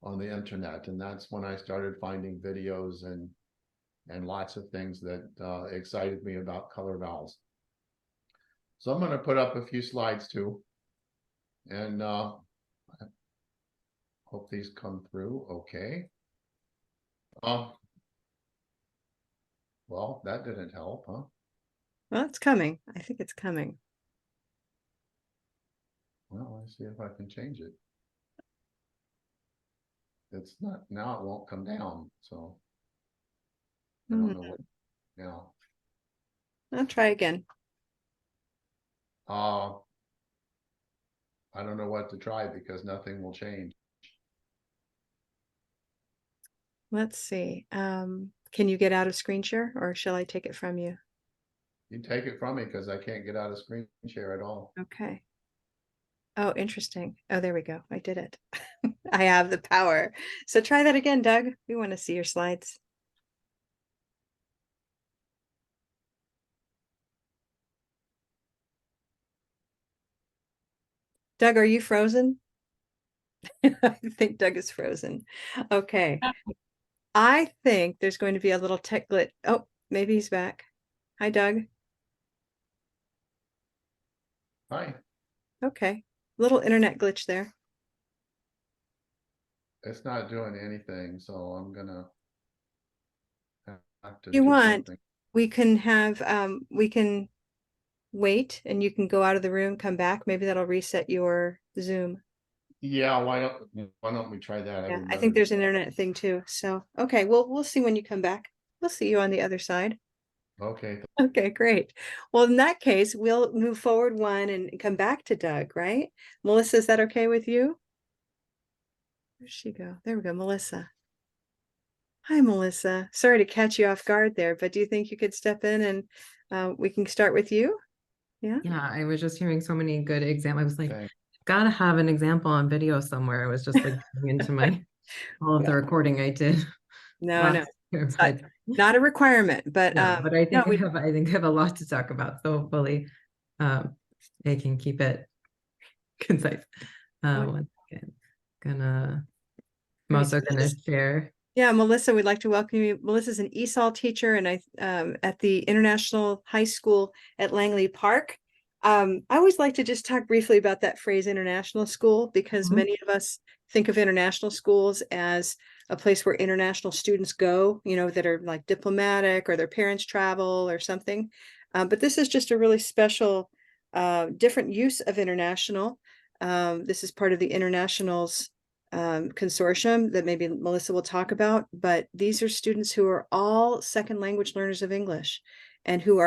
on the internet. And that's when I started finding videos and lots of things that excited me about color vowels. So I'm going to put up a few slides too. And hope these come through okay. Well, that didn't help, huh? Well, it's coming. I think it's coming. Well, let's see if I can change it. It's not, now it won't come down, so I don't know what now. I'll try again. I don't know what to try because nothing will change. Let's see. Can you get out of screen share, or shall I take it from you? You take it from me because I can't get out of screen share at all. Okay. Oh, interesting. Oh, there we go. I did it. I have the power. So try that again, Doug. We want to see your slides. Doug, are you frozen? I think Doug is frozen. Okay. I think there's going to be a little tech glitch. Oh, maybe he's back. Hi, Doug. Hi. Okay. Little internet glitch there. It's not doing anything, so I'm gonna have to You do want, something. we can have, we can wait and you can go out of the room, come back. Maybe that'll reset your Zoom. Yeah, why don't we try that? Yeah, would I think rather- there's an internet thing too. So, okay, we'll see when you come back. We'll see you on the other side. Okay. Okay, great. Well, in that case, we'll move forward one and come back to Doug, right? Melissa, is that okay with you? Where'd she go? There we go, Melissa. Hi, Melissa. Sorry to catch you off guard there, but do you think you could step in and we can start with you? Yeah. Yeah, I was just hearing so many good examples. I was like, Okay. gotta have an example on video somewhere. I was just like going into my all of the recording I did. No, last year, it's but, not a requirement, but no, but I think no, I think I have a lot to talk about. So hopefully I can keep it concise. One second. I'm also gonna share. yeah, Melissa, we'd like to welcome you. Melissa's an ESOL teacher and I at the International High School at Langley Park. I always like to just talk briefly about that phrase international school, because many of us think of international schools as a place where international students go, you know, that are like diplomatic or their parents travel or something. But this is just a really special, different use of international. This is part of the International's consortium that maybe Melissa will talk about, but these are students who are all second language learners of English and who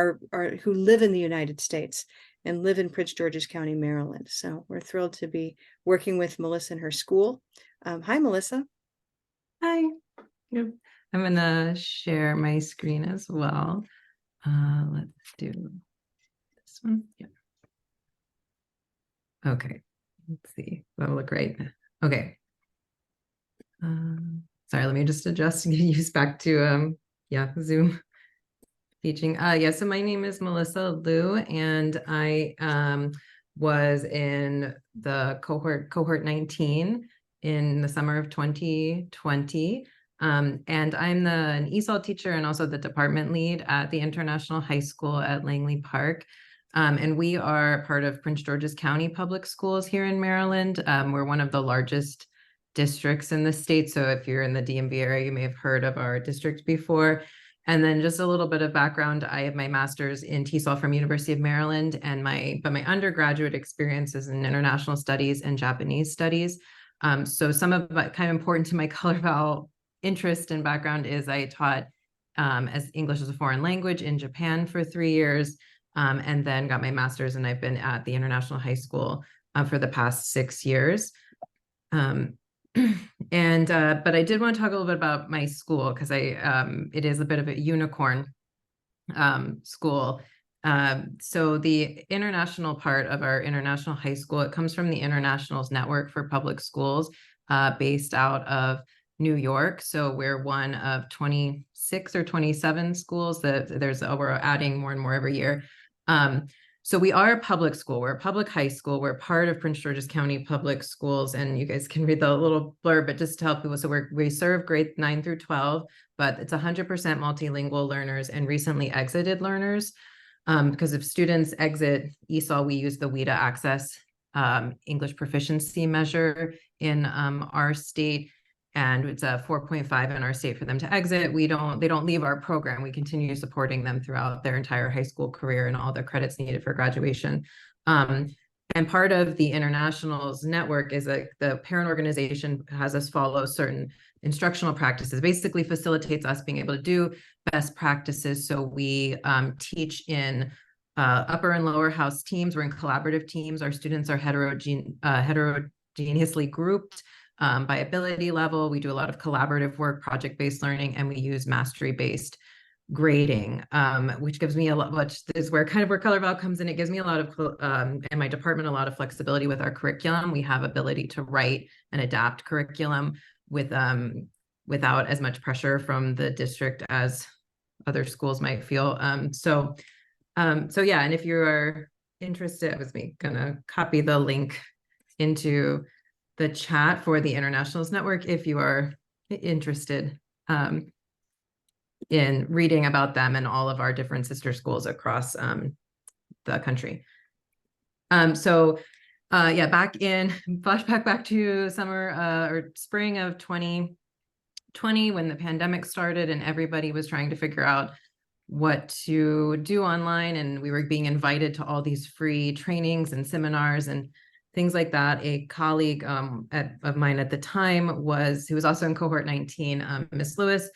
who live in the United States and live in Prince George's County, Maryland. So we're thrilled to be working with Melissa and her school. Hi, Melissa. Hi. Yep. I'm gonna share my screen as well. Let's do this one. Yeah. Okay. Let's see. That'll look right. Okay. Sorry, let me just adjust and get used back to Zoom teaching. Yeah, so my name is Melissa Liu, and I was in the cohort 19 in the summer of 2020. And I'm an ESOL teacher and also the department lead at the International High School at Langley Park. And we are part of Prince George's County Public Schools here in Maryland. We're one of the largest districts in the state. So if you're in the DMV area, you may have heard of our district before. And then just a little bit of background, I have my master's in TESOL from University of Maryland, and my undergraduate experience is in international studies and Japanese studies. So some of what kind of important to my color vowel interest and background is I taught as English as a foreign language in Japan for 3 years, and then got my master's, and I've been at the International High School for the past 6 years. But I did want to talk a little bit about my school, because it is a bit of a unicorn school. So the international part of our international high school, it comes from the Internationals Network for Public Schools, based out of New York. So we're one of 26 or 27 schools that we're adding more and more every year. So we are a public school. We're a public high school. We're part of Prince George's County Public Schools, and you guys can read the little blurb, but just to help people. So we serve grade 9 through 12, but it's 100% multilingual learners and recently exited learners. Because if students exit ESOL, we use the WIDA Access English proficiency measure in our state, and it's a 4.5 in our state for them to exit. They don't leave our program. We continue supporting them throughout their entire high school career and all the credits needed for graduation. And part of the Internationals Network is the parent organization has us follow certain instructional practices, basically facilitates us being able to do best practices. So we teach in upper and lower house teams. We're in collaborative teams. Our students are heterogeneously grouped by ability level. We do a lot of collaborative work, project-based learning, and we use mastery-based grading, which gives me which is where Color Vowel comes in. It gives me a lot of, in my department, a lot of flexibility with our curriculum. We have ability to write and adapt curriculum without as much pressure from the district as other schools might feel. So yeah, and if you are interested, I was gonna copy the link into the chat for the Internationals Network if you are interested in reading about them and all of our different sister schools across the country. Flashback back to summer or spring of 2020, when the pandemic started and everybody was trying to figure out what to do online, and we were being invited to all these free trainings and seminars and things like that. A colleague of mine at the time who was also in cohort 19, Miss Lewis,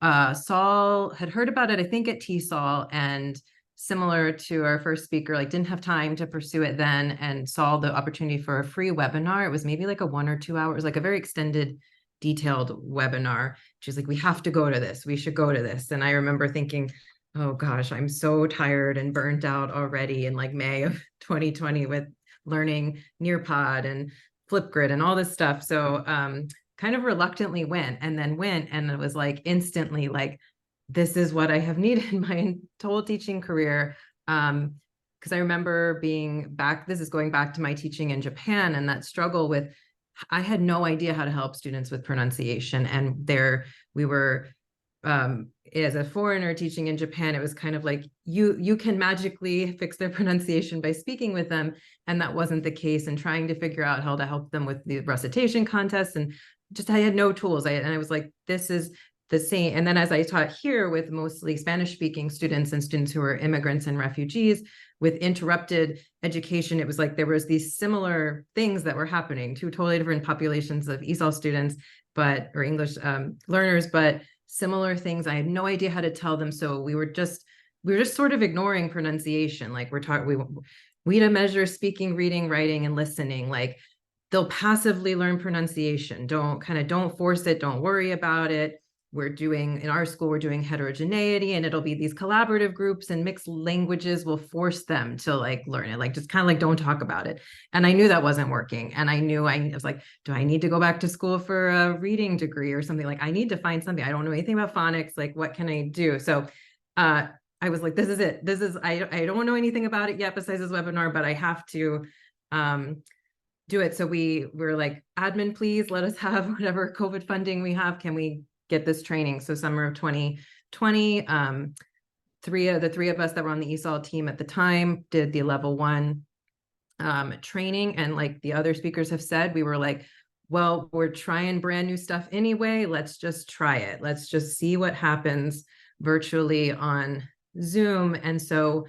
had heard about it, I think at TESOL, and similar to our first speaker, didn't have time to pursue it then, and saw the opportunity for a free webinar. It was maybe a 1 or 2 hours, a very extended, detailed webinar. She's like, we have to go to this. We should go to this. And I remember thinking, oh gosh, I'm so tired and burnt out already in May of 2020 with learning Nearpod and Flipgrid and all this stuff. So kind of reluctantly went, and it was instantly this is what I have needed my whole teaching career. Because I remember this is going back to my teaching in Japan, and that struggle with, I had no idea how to help students with pronunciation. And we were, as a foreigner teaching in Japan, it was kind of you can magically fix their pronunciation by speaking with them. And that wasn't the case, and trying to figure out how to help them with the recitation contests, and just, I had no tools. And I was like, this is the same. And then as I taught here with mostly Spanish speaking students and students who are immigrants and refugees with interrupted education, it was there was these similar things that were happening, two totally different populations of ESOL students, or English learners, but similar things. I had no idea how to tell them. So we were just sort of ignoring pronunciation. We to measure speaking, reading, writing, and listening. They'll passively learn pronunciation. Don't force it. Don't worry about it. In our school, we're doing heterogeneity, and it'll be these collaborative groups, and mixed languages will force them to learn it. Just don't talk about it. And I knew that wasn't working. And I was do I need to go back to school for a reading degree or something? I need to find something. I don't know anything about phonics. What can I do? So I was this is it. I don't know anything about it yet besides this webinar, but I have to do it. So we were admin, please let us have whatever COVID funding we have. Can we get this training? So summer of 2020, the three of us that were on the ESOL team at the time did the level 1 training. And the other speakers have said, we were well, we're trying brand new stuff anyway. Let's just try it. Let's just see what happens virtually on Zoom. And so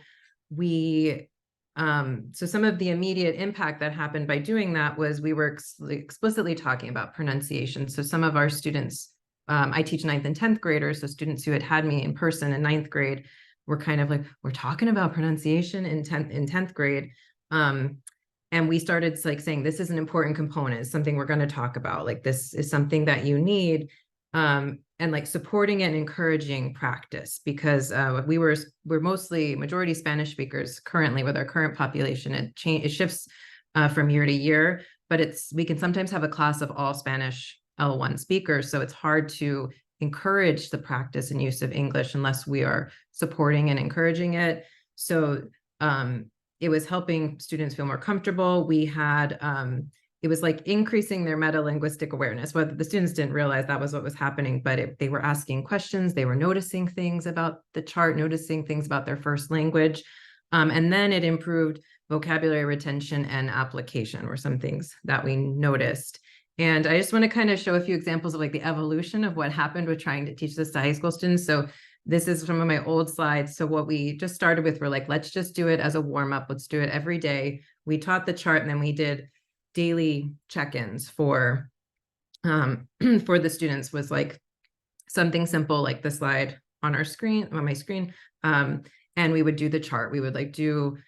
so some of the immediate impact that happened by doing that was we were explicitly talking about pronunciation. So some of our students, I teach 9th and 10th graders, so students who had me in person in 9th grade were kind of like, we're talking about pronunciation in 10th grade. And we started like saying, this is an important component, it's something we're going to talk about. Like, this is something that you need. And like supporting and encouraging practice, because we're mostly majority Spanish speakers currently with our current population. It shifts from year to year, but we can sometimes have a class of all Spanish L1 speakers. So it's hard to encourage the practice and use of English unless we are supporting and encouraging it. So it was helping students feel more comfortable. We had it was like increasing their meta-linguistic awareness. Whether the students didn't realize that was what was happening, but they were asking questions, they were noticing things about the chart, noticing things about their first language. And then it improved vocabulary retention and application were some things that we noticed. And I just want to kind of show a few examples of like the evolution of what happened with trying to teach this to high school students. So this is some of my old slides. So what we just started with, we're like, let's just do it as a warm-up. Let's do it every day. We taught the chart, and then we did daily check-ins for the students. Was like something simple like the slide on my screen. And we would do the chart. We would like do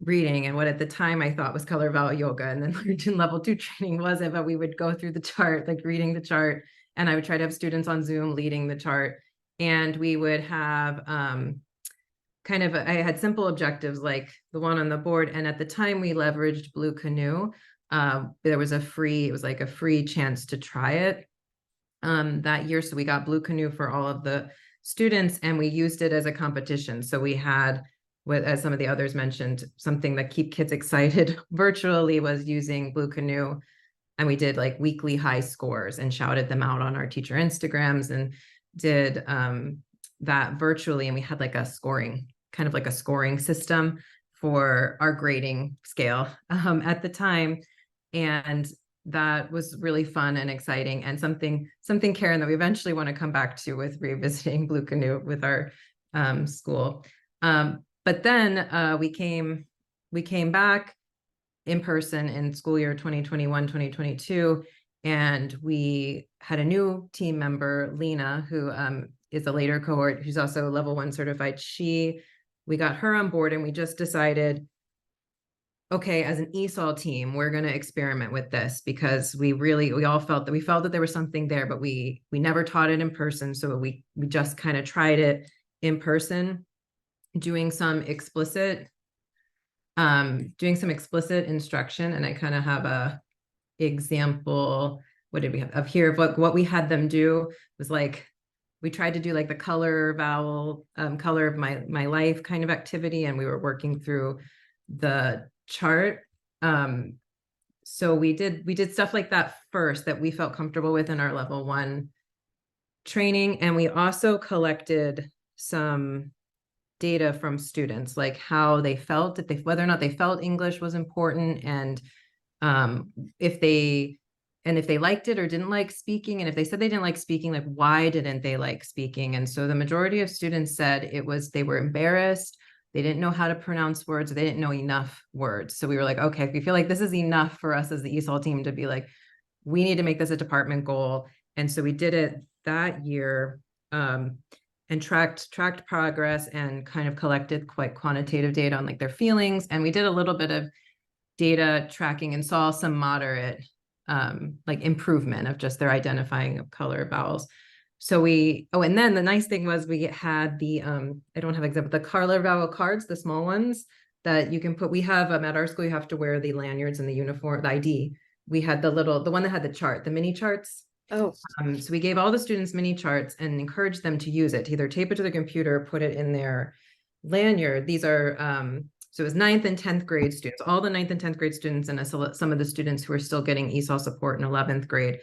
reading and what at the time I thought was color vowel yoga, and then level 2 training wasn't, but we would go through the chart, like reading the chart, and I would try to have students on Zoom leading the chart. And we would have I had simple objectives like the one on the board. And at the time we leveraged Blue Canoe. There was a free chance to try it that year. So we got Blue Canoe for all of the students, and we used it as a competition. So we had, as some of the others mentioned, something that keep kids excited virtually was using Blue Canoe. And we did like weekly high scores and shouted them out on our teacher Instagrams, and did that virtually. And we had like a scoring system for our grading scale at the time. And that was really fun and exciting, and something, Karen, that we eventually want to come back to with revisiting Blue Canoe with our school. But then we came back in person in school year 2021, 2022. And we had a new team member, Lena, who is a later cohort, who's also level 1 certified. We got her on board, and we just decided, okay, as an ESOL team, we're going to experiment with this, because we all felt that there was something there, but we never taught it in person. So we just kind of tried it in person, doing some explicit instruction. And I kind of have a example. What did we have of here? What we had them do was like, we tried to do like the color vowel, color of my life kind of activity. And we were working through the chart. So we did stuff like that first that we felt comfortable with in our level 1 training. And we also collected some data from students, like how they felt, whether or not they felt English was important, and if they liked it or didn't like speaking. And if they said they didn't like speaking, like, why didn't they like speaking? And so the majority of students said they were embarrassed, they didn't know how to pronounce words, they didn't know enough words. So we were like, okay, we feel like this is enough for us as the ESOL team to be like, we need to make this a department goal. And so we did it that year, and tracked progress, and kind of collected quite quantitative data on like their feelings. And we did a little bit of data tracking and saw some moderate like improvement of just their identifying of color vowels. So and then the nice thing was we had the I don't have example, the color vowel cards, the small ones that you can put. We have at our school, you have to wear the lanyards and the uniform, the ID. We had the one that had the chart, the mini charts. Oh, so we gave all the students mini charts and encouraged them to use it, to either tape it to their computer, put it in their lanyard. These are so it was 9th and 10th grade students, all the 9th and 10th grade students, and some of the students who are still getting ESOL support in 11th grade.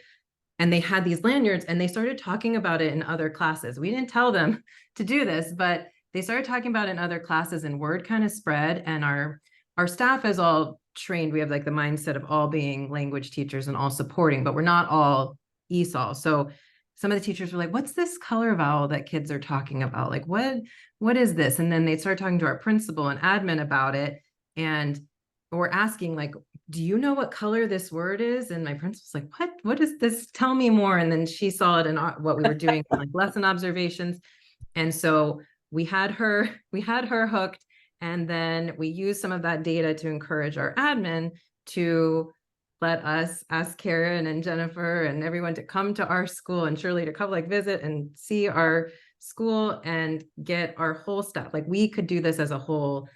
And they had these lanyards, and they started talking about it in other classes. We didn't tell them to do this, but they started talking about it in other classes, and word kind of spread. And our staff is all trained, we have like the mindset of all being language teachers and all supporting, but we're not all ESOL. So some of the teachers were like, what's this color vowel that kids are talking about? Like, what is this? And then they'd start talking to our principal and admin about it. And we're asking like, do you know what color this word is? And my principal's like, what is this? Tell me more. And then she saw it in what we were doing, like lesson observations. And so we had her hooked. And then we used some of that data to encourage our admin to let us ask Karen and Jennifer and everyone to come to our school, and Shirley to come like visit and see our school and get our whole staff. Like we could do this as a whole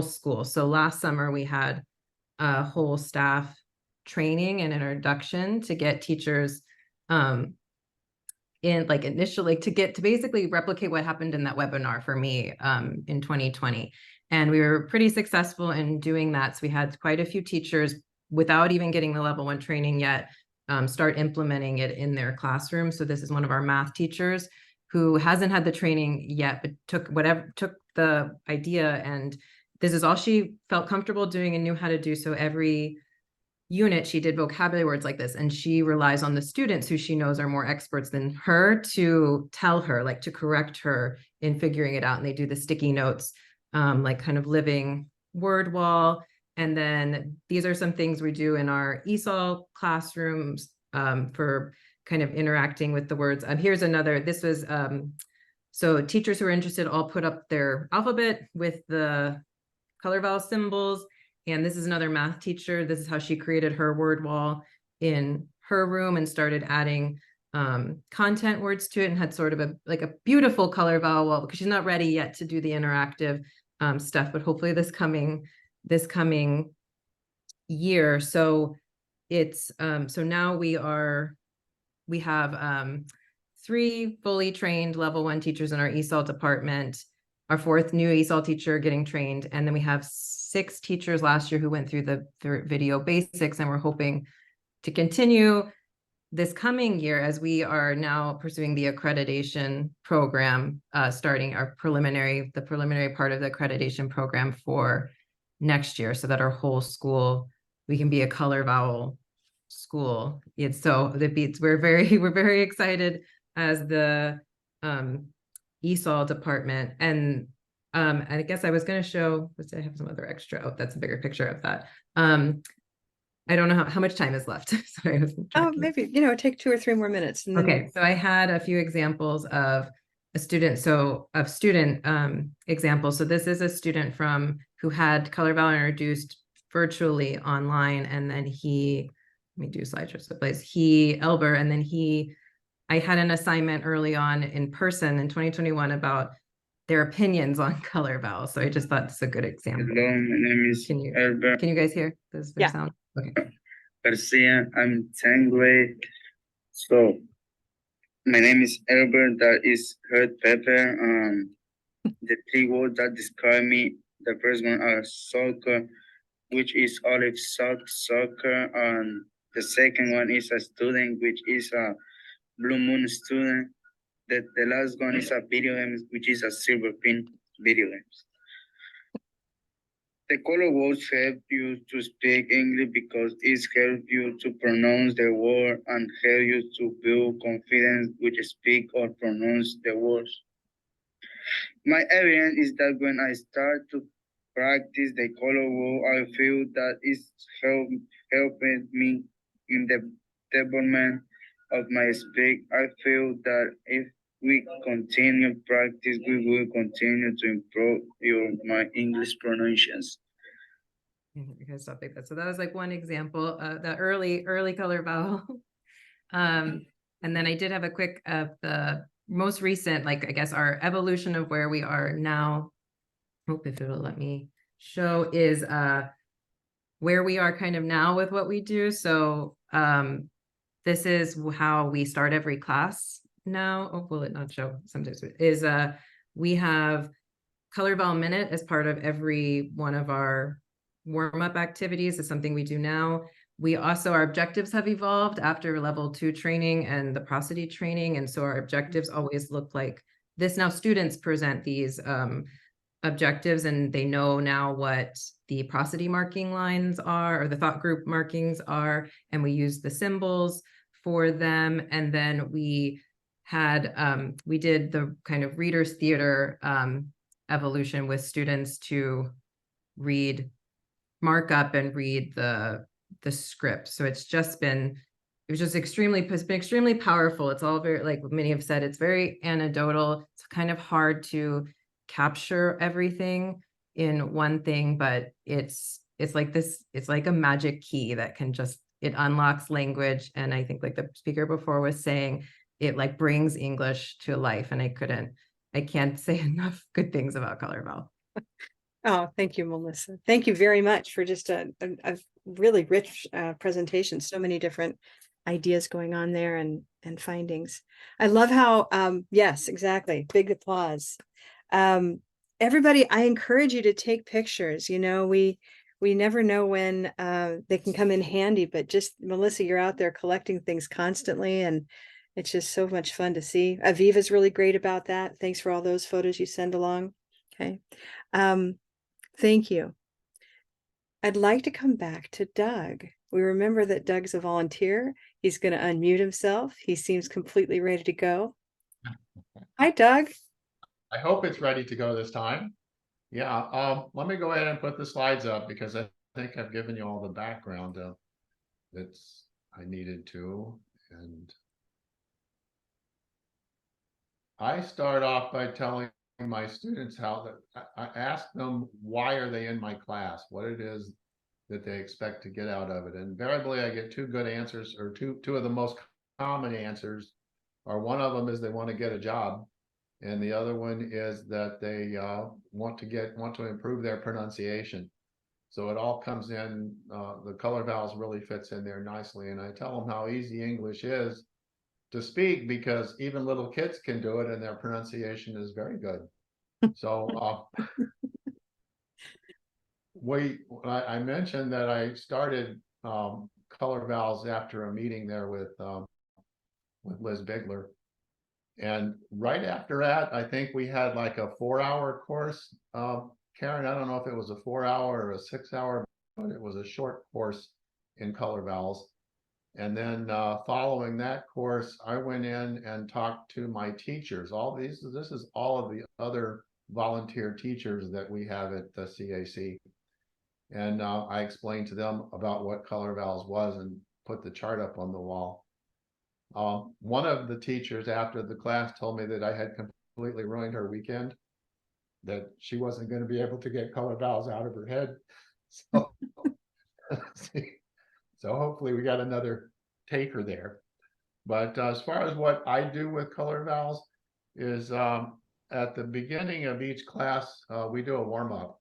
school. So last summer we had a whole staff training and introduction to get teachers in like initially to basically replicate what happened in that webinar for me in 2020. And we were pretty successful in doing that. So we had quite a few teachers without even getting the level 1 training yet, start implementing it in their classroom. So this is one of our math teachers who hasn't had the training yet, but took the idea, and this is all she felt comfortable doing and knew how to do. So every unit she did vocabulary words like this, and she relies on the students who she knows are more experts than her to tell her, like to correct her in figuring it out. And they do the sticky notes, like kind of living word wall. And then these are some things we do in our ESOL classrooms for kind of interacting with the words. Here's another, this was, so teachers who are interested all put up their alphabet with the color vowel symbols. And this is another math teacher. This is how she created her word wall in her room and started adding content words to it, and had sort of a beautiful color vowel wall, because she's not ready yet to do the interactive stuff, but hopefully this coming year. So it's so now we have 3 fully trained level 1 teachers in our ESOL department, our 4th new ESOL teacher getting trained, and then we have 6 teachers last year who went through the video basics, and we're hoping to continue this coming year as we are now pursuing the accreditation program, starting the preliminary part of the accreditation program for next year, so that our whole school, we can be a color vowel school. We're very excited as the ESOL department. And I guess I was going to show, I have some other extra, oh, that's a bigger picture of that. I don't know how much time is left. Sorry, I wasn't tracking. Maybe, take 2 or 3 more minutes. And then Okay, so I had a few examples of a student, examples. So this is a student who had color vowel introduced virtually online, and then let me do slideshow so please. Elber, and then I had an assignment early on in person in 2021 about their opinions on color vowels. So I just thought it's a good example. Hello, my name is Elber. Can you guys hear? Does there sound? Okay. Garcia, I'm 10th grade. So my name is Elber. That is red pepper. The 3 words that describe me, the first one are soccer, which is olive soccer. And the second one is a student, which is a blue moon student. The last one is a video game, which is a silver pin video games. The color words help you to speak English because it helps you to pronounce the word and help you to build confidence with speak or pronounce the words. My evidence is that when I start to practice the color word, I feel that it's helping me in the development of my speak. I feel that if we continue practice, we will continue to improve my English pronunciations. Okay, stop like that. So that was like one example of the early color vowel. And then I did have a quick the most recent, I guess our evolution of where we are now. Hope if it'll let me show is where we are kind of now with what we do. So this is how we start every class now. Oh, will it not show? Sometimes is we have color vowel minute as part of every one of our warm-up activities. Is something we do now. We also, our objectives have evolved after level 2 training and the prosody training, and so our objectives always look like this. Now students present these objectives, and they know now what the prosody marking lines are, or the thought group markings are, and we use the symbols for them. And then we had, we did the kind of reader's theater evolution with students to mark up and read the script. So it's been extremely powerful. It's all very, like many have said, it's very anecdotal. It's kind of hard to capture everything in one thing, but it's like this, it's like a magic key that can it unlocks language. And I think, like the speaker before was saying, it like brings English to life. And I can't say enough good things about Color Vowel. Oh, thank you, Melissa. Thank you very much for just a really rich presentation. So many different ideas going on there and findings. I love how, yes, exactly. Big applause. Everybody, I encourage you to take pictures. You know, we never know when they can come in handy, but just, Melissa, you're out there collecting things constantly, and it's just so much fun to see. Aviva's really great about that. Thanks for all those photos you send along. Okay. Thank you. I'd like to come back to Doug. We remember that Doug's a volunteer. He's going to unmute himself. He seems completely ready to go. Hi, Doug. I hope it's ready to go this time. Yeah, let me go ahead and put the slides up, because I think I've given you all the background that's I needed to. And I start off by telling my students how I ask them, why are they in my class? What it is that they expect to get out of it. And invariably I get two good answers, or two of the most common answers are, one of them is they want to get a job, and the other one is that they want to improve their pronunciation. So it all comes in, the color vowels really fits in there nicely. And I tell them how easy English is to speak, because even little kids can do it and their pronunciation is very good. So I mentioned that I started color vowels after a meeting there with Liz Bigler. And right after that, I think we had like a 4-hour course. Karen, I don't know if it was a 4-hour or a 6-hour, but it was a short course in color vowels. And then following that course, I went in and talked to my teachers. This is all of the other volunteer teachers that we have at the CAC. And I explained to them about what color vowels was and put the chart up on the wall. One of the teachers after the class told me that I had completely ruined her weekend, that she wasn't going to be able to get color vowels out of her head. So, so hopefully we got another taker there. But as far as what I do with color vowels is at the beginning of each class, we do a warm-up.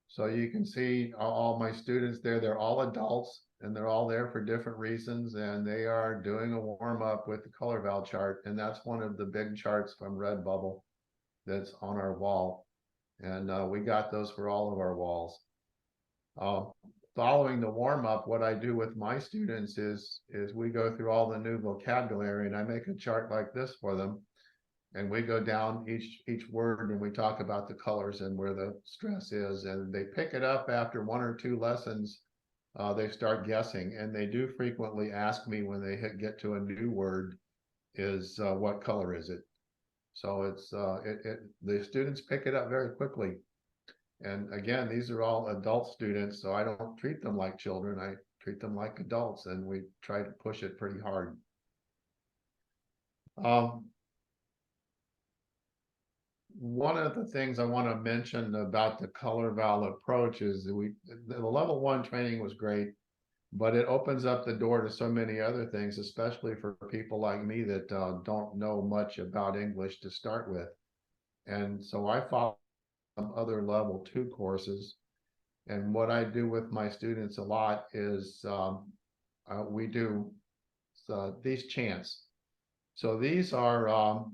So you can see all my students there, they're all adults, and they're all there for different reasons, and they are doing a warm-up with the color vowel chart. And that's one of the big charts from Redbubble that's on our wall. And we got those for all of our walls. Following the warm-up, what I do with my students is we go through all the new vocabulary, and I make a chart like this for them. And we go down each word, and we talk about the colors and where the stress is, and they pick it up after 1 or 2 lessons. They start guessing, and they do frequently ask me when they get to a new word, is what color is it? So it's the students pick it up very quickly. And again, these are all adult students, so I don't treat them like children. I treat them like adults, and we try to push it pretty hard. One of the things I want to mention about the Color Vowel Approach is that the level 1 training was great, but it opens up the door to so many other things, especially for people like me that don't know much about English to start with. And so I follow some other level 2 courses. And what I do with my students a lot is we do these chants. So these are,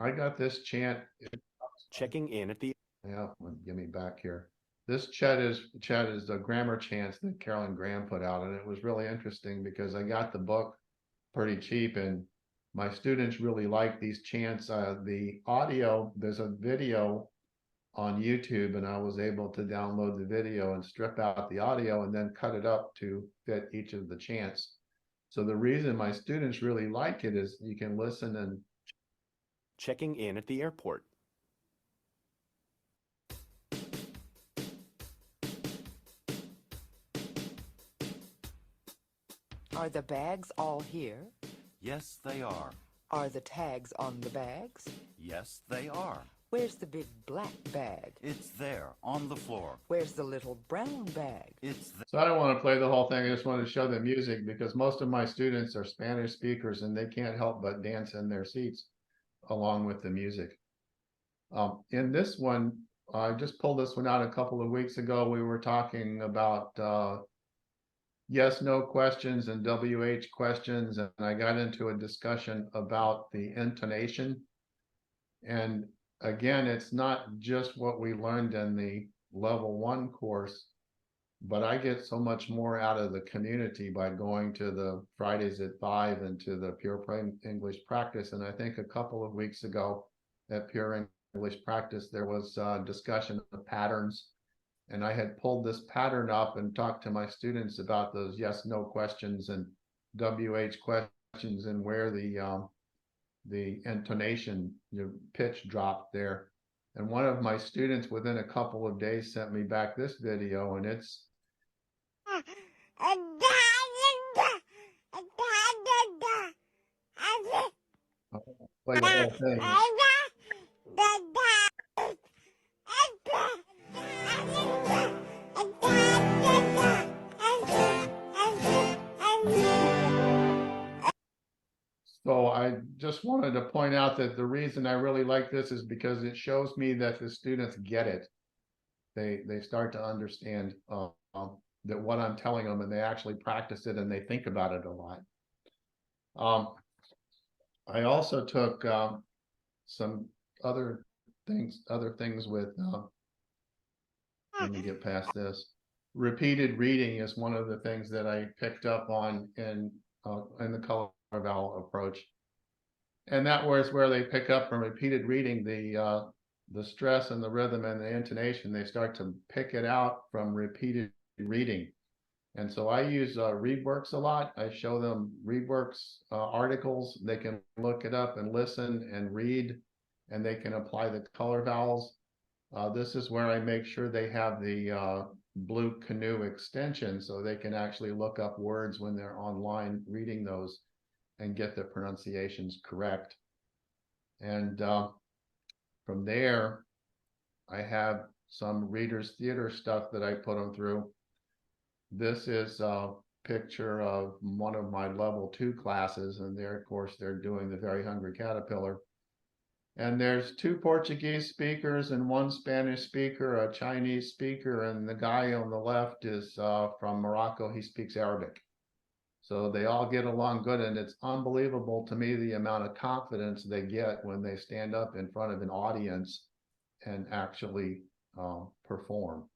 I got this chant. Checking in at the. Yeah, give me back here. This chat is the grammar chants that Carolyn Graham put out, and it was really interesting because I got the book pretty cheap, and my students really like these chants. The audio, there's a video on YouTube, and I was able to download the video and strip out the audio and then cut it up to fit each of the chants. So the reason my students really like it is you can listen and Checking in at the airport. Are the bags all here? Yes, they are. Are the tags on the bags? Yes, they are. Where's the big black bag? It's there, on the floor. Where's the little brown bag? It's there. So I don't want to play the whole thing. I just want to show the music because most of my students are Spanish speakers and they can't help but dance in their seats along with the music. In this one, I just pulled this one out a couple of weeks ago. We were talking about yes, no questions and WH questions, and I got into a discussion about the intonation. And again, it's not just what we learned in the level 1 course, but I get so much more out of the community by going to the Fridays at 5 and to the Pure English Practice. And I think a couple of weeks ago at Pure English Practice, there was a discussion of patterns. And I had pulled this pattern up and talked to my students about those yes, no questions and WH questions and where the intonation, pitch dropped there. And one of my students within a couple of days sent me back this video, and it's play the whole thing. So I just wanted to point out that the reason I really like this is because it shows me that the students get it. They start to understand that what I'm telling them, and they actually practice it and they think about it a lot. I also took some other things with, let me get past this. Repeated reading is one of the things that I picked up on in the Color Vowel Approach. And that was where they pick up from repeated reading the stress and the rhythm and the intonation. They start to pick it out from repeated reading. And so I use ReadWorks a lot. I show them ReadWorks articles. They can look it up and listen and read, and they can apply the color vowels. This is where I make sure they have the Blue Canoe extension so they can actually look up words when they're online reading those and get the pronunciations correct. And from there, I have some Reader's Theater stuff that I put them through. This is a picture of one of my level 2 classes, and there, of course, they're doing The Very Hungry Caterpillar. And there's 2 Portuguese speakers and 1 Spanish speaker, a Chinese speaker, and the guy on the left is from Morocco. He speaks Arabic. So they all get along good, and it's unbelievable to me the amount of confidence they get when they stand up in front of an audience and actually perform.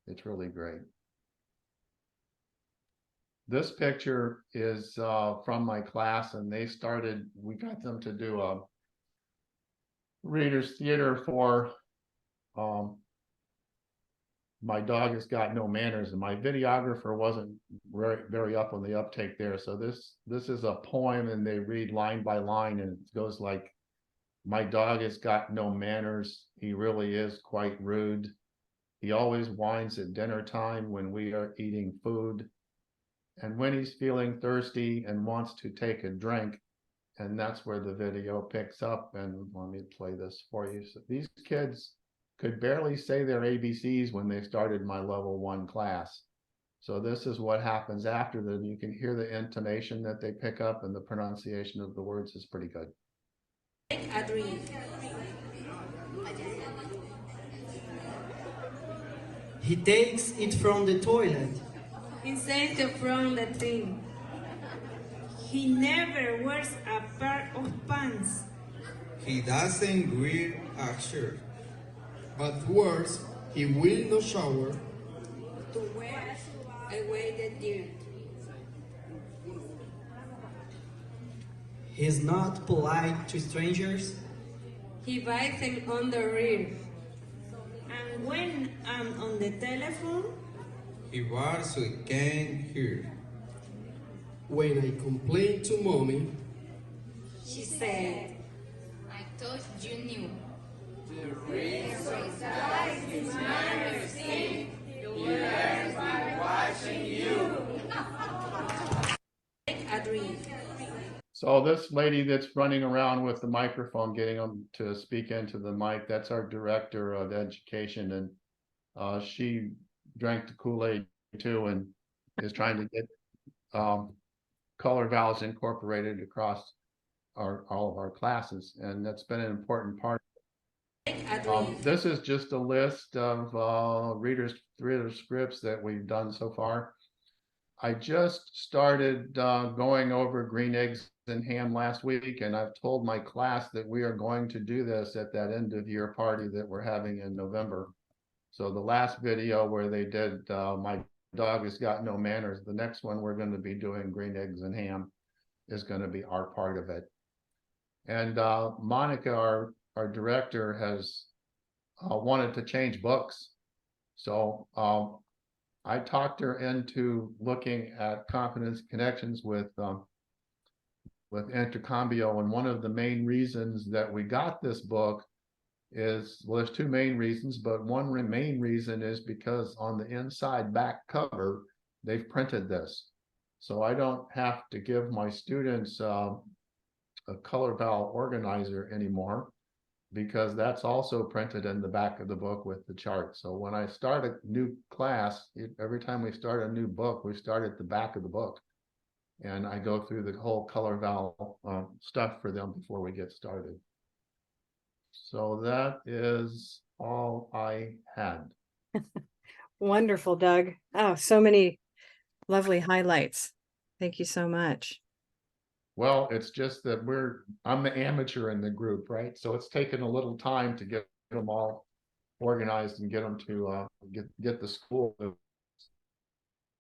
It's really great. This picture is from my class, and we got them to do a Reader's Theater for My Dog Has Got No Manners, and my videographer wasn't very up on the uptake there. So this is a poem, and they read line by line, and it goes like, my dog has got no manners. He really is quite rude. He always whines at dinner time when we are eating food. And when he's feeling thirsty and wants to take a drink, and that's where the video picks up. And let me play this for you. So these kids could barely say their ABCs when they started my level 1 class. So this is what happens after them. You can hear the intonation that they pick up, and the pronunciation of the words is pretty good. A drink. He takes it from the toilet. Instead from the thing. He never wears a pair of pants. He doesn't wear a shirt. But worse, he will not shower. To wear away the dirt. He's not polite to strangers. He bites them on the rear. when I'm on the telephone, He was so he can't hear. When I complain to mommy, she said, I thought you knew. the reason lies in manners in you learn by watching you. A dream. So this lady that's running around with the microphone, getting them to speak into the mic, that's our director of education, and she drank the Kool-Aid too, and is trying to get color vowels incorporated across all of our classes, and that's been an important part. This is just a list of reader scripts that we've done so far. I just started going over green eggs and ham last week, and I've told my class that we are going to do this at that end of year party that we're having in November. So the last video where they did my dog has got no manners, the next one we're going to be doing green eggs and ham is going to be our part of it. And Monica, our director, has wanted to change books. So I talked her into looking at confidence connections with intercambio, and one of the main reasons that we got this book is, well, there's two main reasons, but one main reason is because on the inside back cover they've printed this, so I don't have to give my students a color vowel organizer anymore, because that's also printed in the back of the book with the chart. So when I start a new class, every time we start a new book, we start at the back of the book, and I go through the whole color vowel stuff for them before we get started. So that is all I had. Wonderful, Doug. Oh, so many lovely highlights. Thank you so much. Well, it's just that I'm the amateur in the group, right? So it's taken a little time to get them all organized and get them to get the school.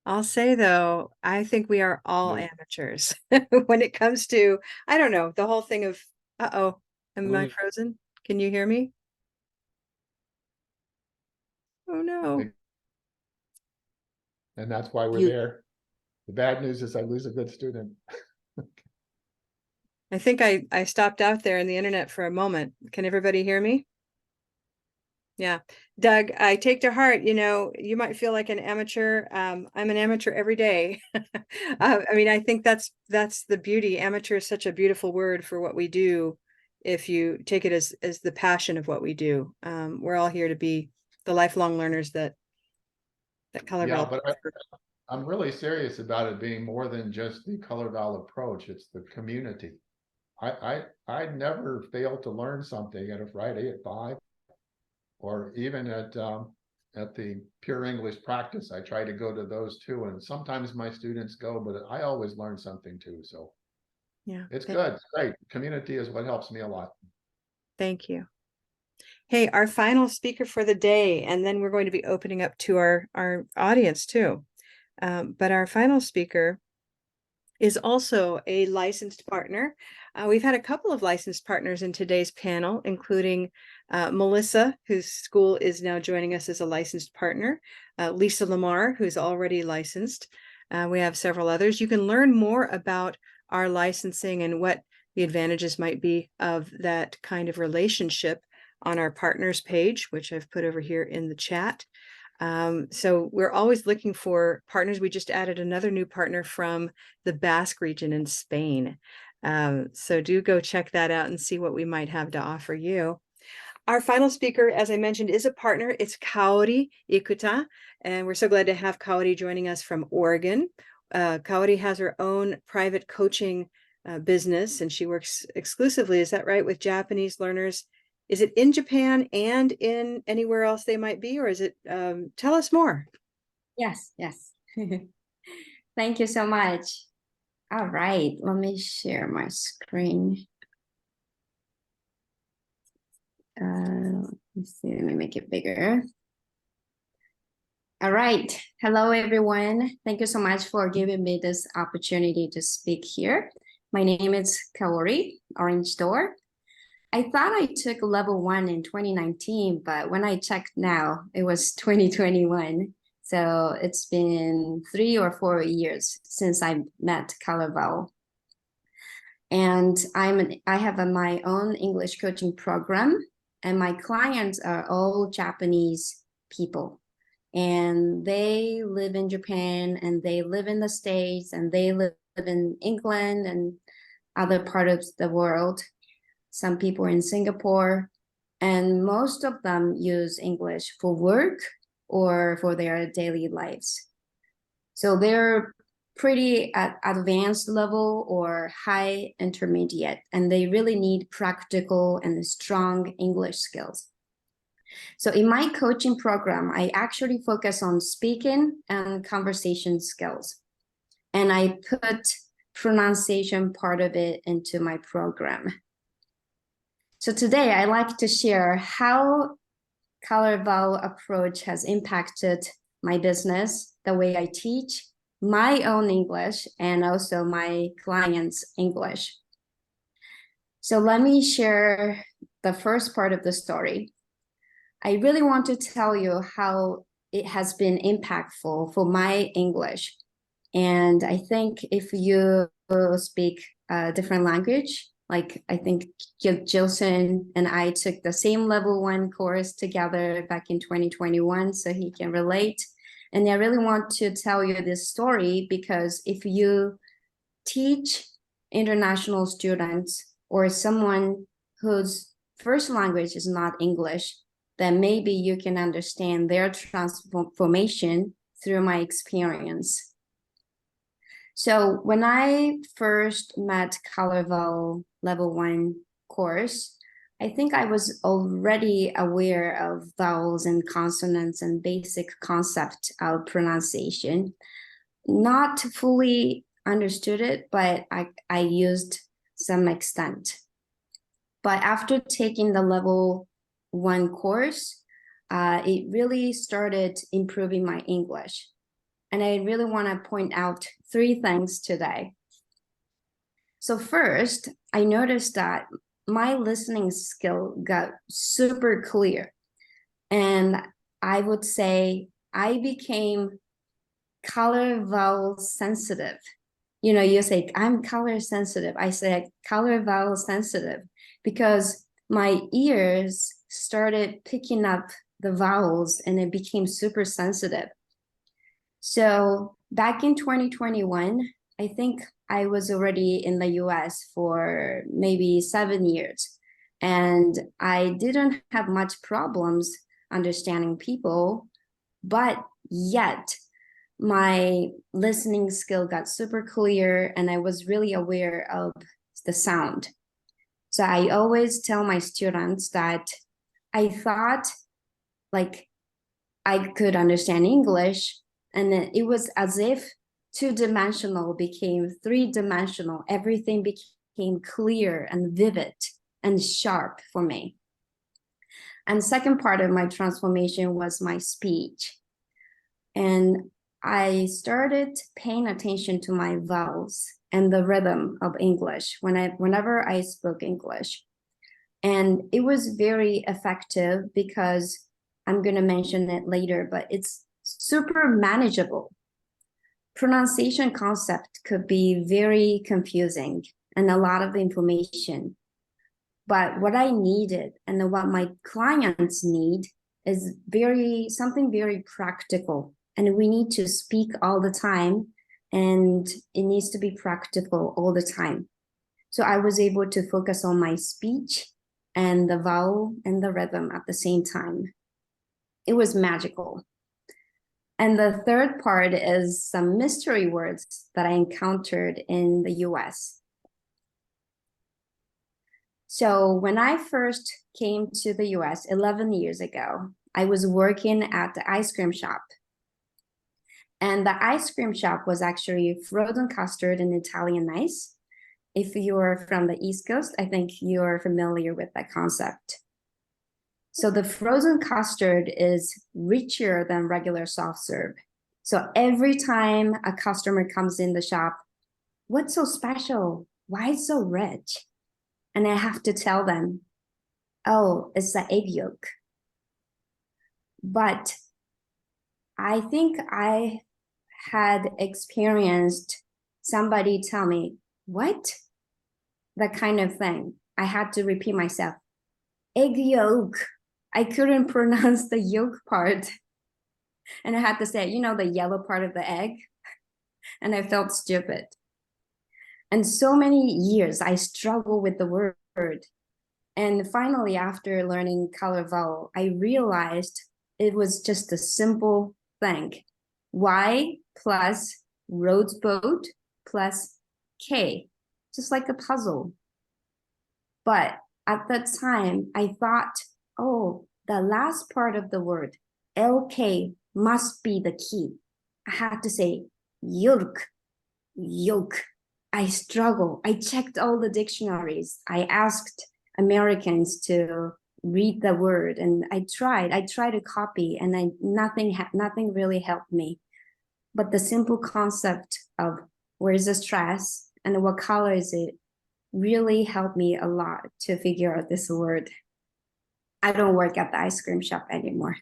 I'll say though, I think we are all amateurs when it comes to, I don't know, the whole thing of, uh-oh, am I frozen? Can you hear me? Oh no. And that's why we're there. The bad news is I lose a good student. I think I stopped out there in the internet for a moment. Can everybody hear me? Yeah. Doug, I take to heart, you might feel like an amateur. I'm an amateur every day. I mean, I think that's the beauty. Amateur is such a beautiful word for what we do. If you take it as the passion of what we do, we're all here to be the lifelong learners that color vowel. But I'm really serious about it being more than just the color vowel approach. It's the community. I never fail to learn something at a Friday at 5, or even at the pure English practice. I try to go to those too, and sometimes my students go, but I always learn something too. So yeah, it's good. It's great. Community is what helps me a lot. Thank you. Hey, our final speaker for the day, and then we're going to be opening up to our audience too. But our final speaker is also a licensed partner. We've had a couple of licensed partners in today's panel, including Melissa, whose school is now joining us as a licensed partner, Lisa Lamar, who's already licensed. We have several others. You can learn more about our licensing and what the advantages might be of that kind of relationship on our partners page, which I've put over here in the chat. So we're always looking for partners. We just added another new partner from the Basque region in Spain. So do go check that out and see what we might have to offer you. Our final speaker, as I mentioned, is a partner. It's Kaori Ikuta, and we're so glad to have Kaori joining us from Oregon. Kaori has her own private coaching business, and she works exclusively, is that right, with Japanese learners? Is it in Japan and in anywhere else they might be, or is it, tell us more. Yes. Thank you so much. All right, let me share my screen. Let's see, let me make it bigger. All right, hello everyone. Thank you so much for giving me this opportunity to speak here. My name is Kaori, Orange Door. I thought I took level 1 in 2019, but when I checked now, it was 2021. So it's been 3 or 4 years since I met Color Vowel. And I have my own English coaching program, and my clients are all Japanese people. And they live in Japan, and they live in the States, and they live in England and other parts of the world. Some people in Singapore, and most of them use English for work or for their daily lives. So they're pretty at advanced level or high intermediate, and they really need practical and strong English skills. So in my coaching program, I actually focus on speaking and conversation skills. And I put pronunciation part of it into my program. So today I'd like to share how Color Vowel Approach has impacted my business, the way I teach, my own English, and also my clients' English. So let me share the first part of the story. I really want to tell you how it has been impactful for my English. And I think if you speak a different language, like I think Jilson and I took the same level 1 course together back in 2021, so he can relate. And I really want to tell you this story because if you teach international students or someone whose first language is not English, then maybe you can understand their transformation through my experience. So when I first met Color Vowel level 1 course, I think I was already aware of vowels and consonants and basic concept of pronunciation. Not fully understood it, but I used some extent. But after taking the level 1 course, it really started improving my English. And I really want to point out 3 things today. So first, I noticed that my listening skill got super clear. And I would say I became color vowel sensitive. You know, you say, I'm color sensitive. I say color vowel sensitive because my ears started picking up the vowels and it became super sensitive. So back in 2021, I think I was already in the US for maybe 7 years. And I didn't have much problems understanding people, but yet my listening skill got super clear and I was really aware of the sound. So I always tell my students that I thought like I could understand English, and it was as if 2-dimensional became 3-dimensional. Everything became clear and vivid and sharp for me. And second part of my transformation was my speech. And I started paying attention to my vowels and the rhythm of English whenever I spoke English. And it was very effective because I'm going to mention it later, but it's super manageable. Pronunciation concept could be very confusing and a lot of information. But what I needed and what my clients need is something very practical. And we need to speak all the time, and it needs to be practical all the time. So I was able to focus on my speech and the vowel and the rhythm at the same time. It was magical. And the third part is some mystery words that I encountered in the US. So when I first came to the US 11 years ago, I was working at the ice cream shop. And the ice cream shop was actually frozen custard and Italian ice. If you're from the East Coast, I think you're familiar with that concept. So the frozen custard is richer than regular soft serve. So every time a customer comes in the shop, what's so special? Why it's so rich? And I have to tell them, oh, it's the egg yolk. But I think I had experienced somebody tell me, what? That kind of thing. I had to repeat myself, egg yolk. I couldn't pronounce the yolk part. And I had to say, the yellow part of the egg. And I felt stupid. And so many years I struggled with the word. And finally, after learning color vowel, I realized it was just a simple thing. Y plus rowboat plus K, just like a puzzle. But at that time, I thought, oh, the last part of the word, LK, must be the key. I had to say yolk, yolk. I struggle. I checked all the dictionaries. I asked Americans to read the word, and I tried to copy, and nothing really helped me. But the simple concept of where is the stress and what color is it really helped me a lot to figure out this word. I don't work at the ice cream shop anymore.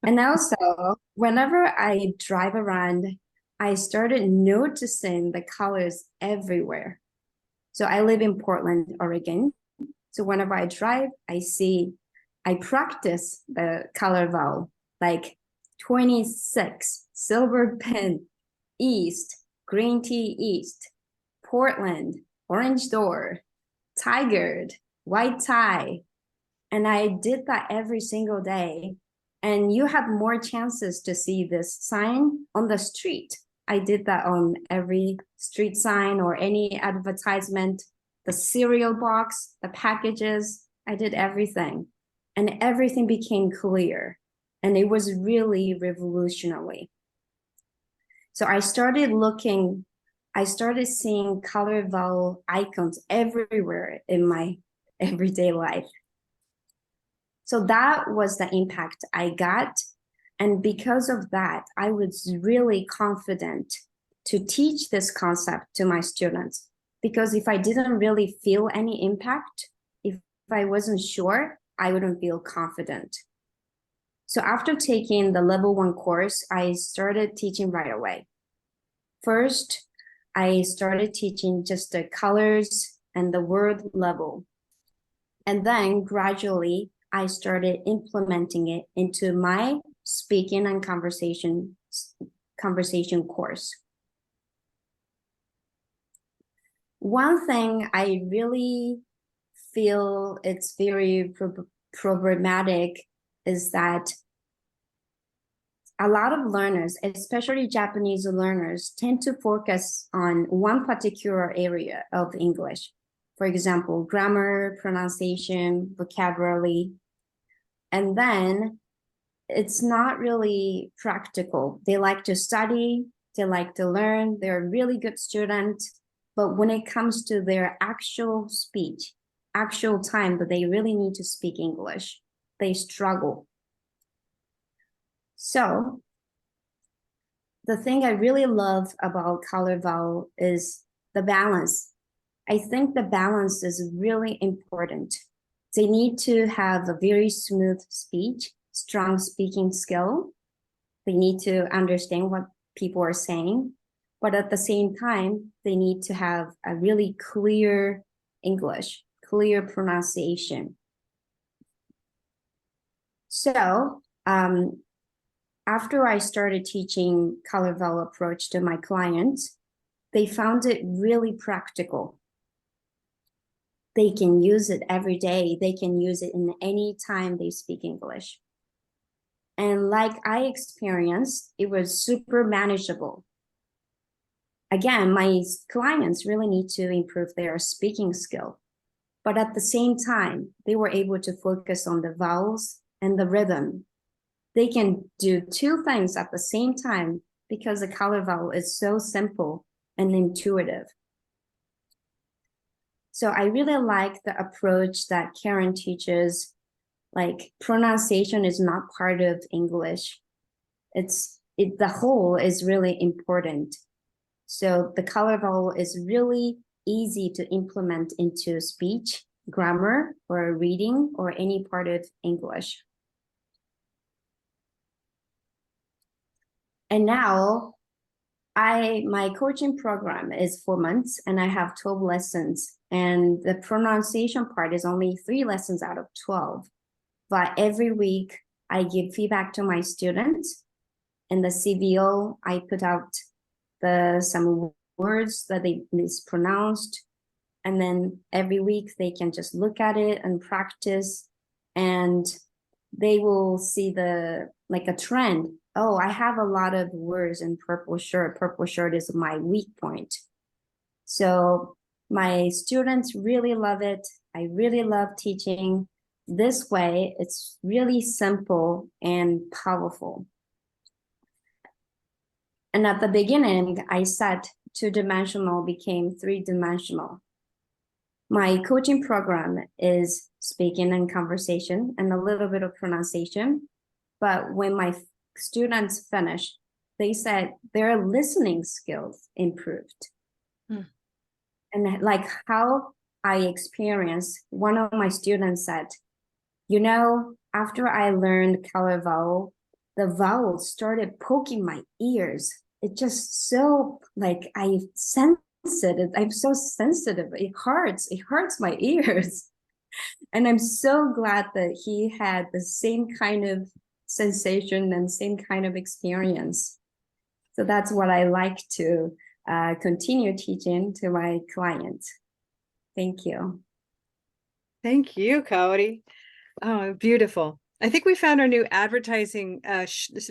And also, whenever I drive around, I started noticing the colors everywhere. So I live in Portland, Oregon. So whenever I drive, I practice the color vowel, like 26, silver pen, east, green tea east, Portland, orange door, tigered, white tie. And I did that every single day. And you have more chances to see this sign on the street. I did that on every street sign or any advertisement, the cereal box, the packages. I did everything. And everything became clear. And it was really revolutionary. So I started seeing color vowel icons everywhere in my everyday life. So that was the impact I got. And because of that, I was really confident to teach this concept to my students. Because if I didn't really feel any impact, if I wasn't sure, I wouldn't feel confident. So after taking the level 1 course, I started teaching right away. First, I started teaching just the colors and the word level. And then gradually, I started implementing it into my speaking and conversation course. One thing I really feel it's very problematic is that a lot of learners, especially Japanese learners, tend to focus on one particular area of English. For example, grammar, pronunciation, vocabulary. And then it's not really practical. They like to study, they like to learn, they're a really good student. But when it comes to their actual speech, actual time that they really need to speak English, they struggle. So the thing I really love about color vowel is the balance. I think the balance is really important. They need to have a very smooth speech, strong speaking skill. They need to understand what people are saying, but at the same time, they need to have a really clear English, clear pronunciation. So after I started teaching Color Vowel Approach to my clients, they found it really practical. They can use it every day. They can use it in any time they speak English. And like I experienced, it was super manageable. Again, my clients really need to improve their speaking skill. But at the same time, they were able to focus on the vowels and the rhythm. They can do two things at the same time because the color vowel is so simple and intuitive. So I really like the approach that Karen teaches, like pronunciation is not part of English. The whole is really important. So the color vowel is really easy to implement into speech grammar or reading or any part of English. And now my coaching program is 4 months and I have 12 lessons, and the pronunciation part is only 3 lessons out of 12. But every week I give feedback to my students. In the CVO, I put out some words that they mispronounced. And then every week they can just look at it and practice, and they will see like a trend. Oh, I have a lot of words in purple shirt. Purple shirt is my weak point. So my students really love it. I really love teaching this way. It's really simple and powerful. And at the beginning, I said 2-dimensional became 3-dimensional. My coaching program is speaking and conversation and a little bit of pronunciation. But when my students finished, they said their listening skills improved. And like how I experienced, one of my students said, you know, after I learned color vowel, the vowels started poking my ears. It just so like I sense it. I'm so sensitive. It hurts my ears. And I'm so glad that he had the same kind of sensation and same kind of experience. So that's what I like to continue teaching to my clients. Thank you. Thank you, Kaori. Oh, beautiful. I think we found our new advertising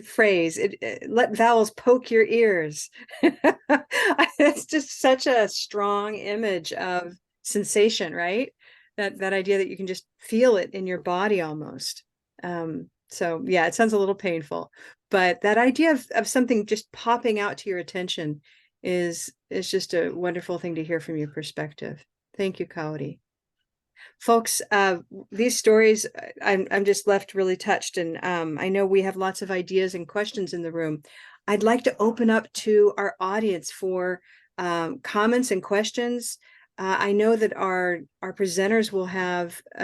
phrase. Let vowels poke your ears. It's just such a strong image of sensation, right? That idea that you can just feel it in your body almost. So yeah, it sounds a little painful, but that idea of something just popping out to your attention is just a wonderful thing to hear from your perspective. Thank you, Kaori. Folks, these stories, I'm just left really touched, and I know we have lots of ideas and questions in the room. I'd like to open up to our audience for comments and questions. I know that our presenters will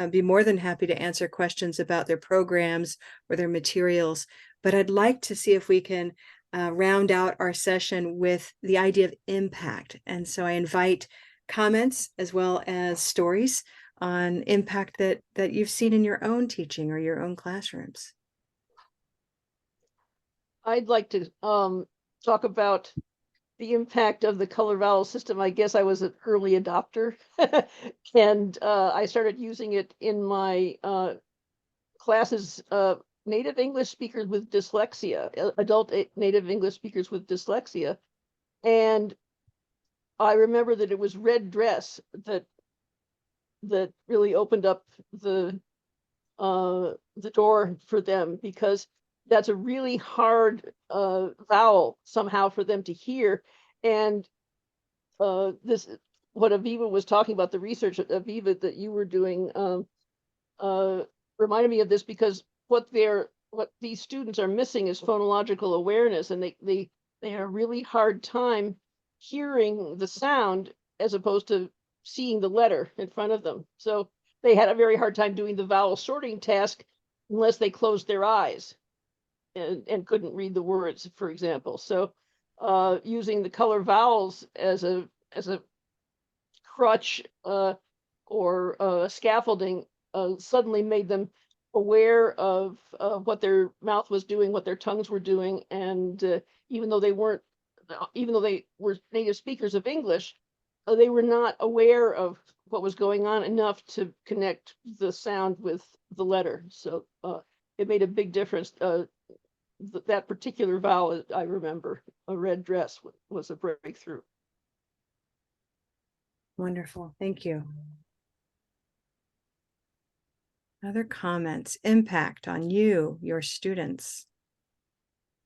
be more than happy to answer questions about their programs or their materials, but I'd like to see if we can round out our session with the idea of impact. And so I invite comments as well as stories on impact that you've seen in your own teaching or your own classrooms. I'd like to talk about the impact of the color vowel system. I guess I was an early adopter and I started using it in my classes, native English speakers with dyslexia, adult native English speakers with dyslexia. And I remember that it was red dress that really opened up the door for them, because that's a really hard vowel somehow for them to hear. And this, what Aviva was talking about, the research, Aviva, that you were doing, reminded me of this, because what these students are missing is phonological awareness, and they have a really hard time hearing the sound as opposed to seeing the letter in front of them. So they had a very hard time doing the vowel sorting task unless they closed their eyes and couldn't read the words, for example. So using the color vowels as a crutch or scaffolding suddenly made them aware of what their mouth was doing, what their tongues were doing, and even though they were native speakers of English, they were not aware of what was going on enough to connect the sound with the letter. So it made a big difference. That particular vowel, I remember, a red dress was a breakthrough. Wonderful. Thank you. Other comments, impact on you, your students.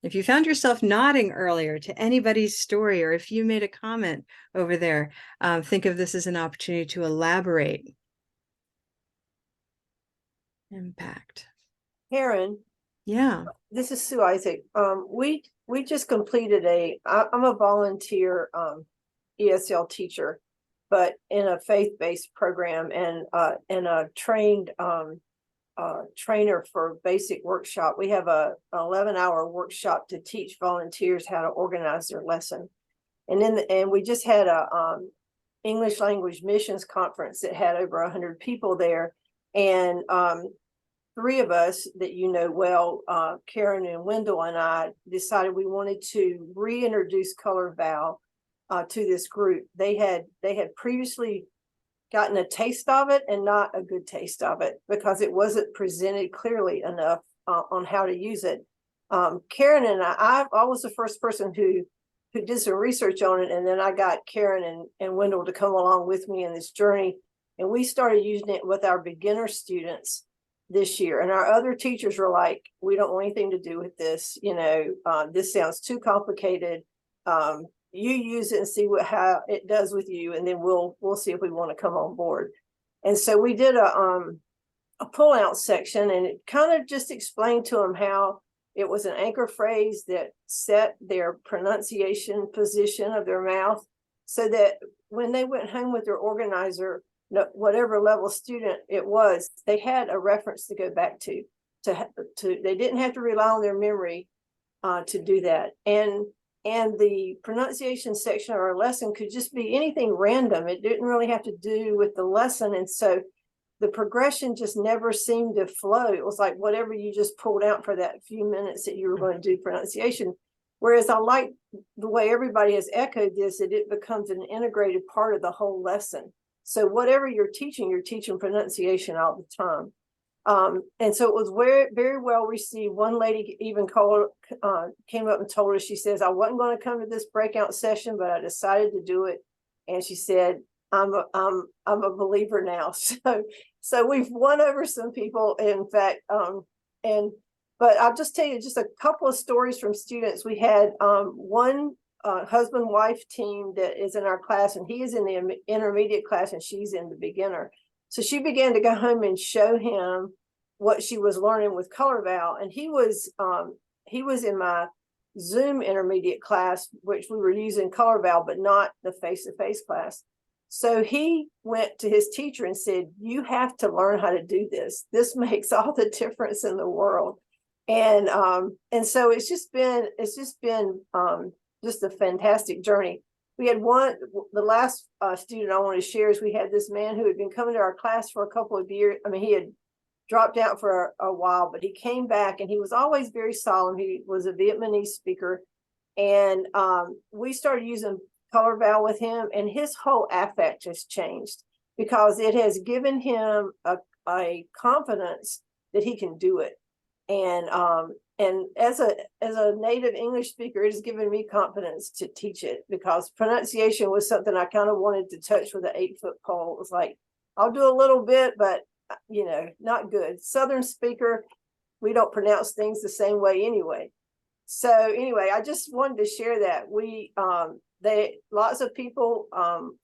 If you found yourself nodding earlier to anybody's story, or if you made a comment over there, think of this as an opportunity to elaborate. Impact. Karen. Yeah. This is Sue Isaac. We just completed I'm a volunteer ESL teacher, but in a faith-based program, and a trained trainer for basic workshop. We have an 11-hour workshop to teach volunteers how to organize their lesson. And we just had a English language missions conference that had over 100 people there. And 3 of us that you know well, Karen and Wendell and I, decided we wanted to reintroduce Color Vowel to this group. They had previously gotten a taste of it, and not a good taste of it, because it wasn't presented clearly enough on how to use it. Karen and I was the first person who did some research on it, and then I got Karen and Wendell to come along with me in this journey, and we started using it with our beginner students this year. And our other teachers were like, we don't want anything to do with this, this sounds too complicated. You use it and see how it does with you, and then we'll see if we want to come on board. And so we did a pull-out section, and it kind of just explained to them how it was an anchor phrase that set their pronunciation position of their mouth, so that when they went home with their organizer, whatever level student it was, they had a reference to go back to they didn't have to rely on their memory to do that. And the pronunciation section of our lesson could just be anything random. It didn't really have to do with the lesson. And so the progression just never seemed to flow. It was like whatever you just pulled out for that few minutes that you were going to do pronunciation. Whereas I like the way everybody has echoed this, that it becomes an integrated part of the whole lesson. So whatever you're teaching pronunciation all the time. And so it was very, very well received. One lady even came up and told us, she says, I wasn't going to come to this breakout session, but I decided to do it. And she said, I'm a believer now. So we've won over some people, in fact. But I'll just tell you just a couple of stories from students. We had one husband-wife team that is in our class, and he is in the intermediate class and she's in the beginner. So she began to go home and show him what she was learning with Color Vowel. And he was in my Zoom intermediate class, which we were using Color Vowel, but not the face-to-face class. So he went to his teacher and said, you have to learn how to do this. This makes all the difference in the world. And so it's just been just a fantastic journey. We had the last student I want to share is we had this man who had been coming to our class for a couple of years. I mean, he had dropped out for a while, but he came back, and he was always very solemn. He was a Vietnamese speaker. And we started using Color Vowel with him, and his whole affect just changed, because it has given him a confidence that he can do it. And as a native English speaker, it has given me confidence to teach it, because pronunciation was something I kind of wanted to touch with an 8-foot pole. It was like, I'll do a little bit, but not good. Southern speaker, we don't pronounce things the same way anyway. So anyway, I just wanted to share that lots of people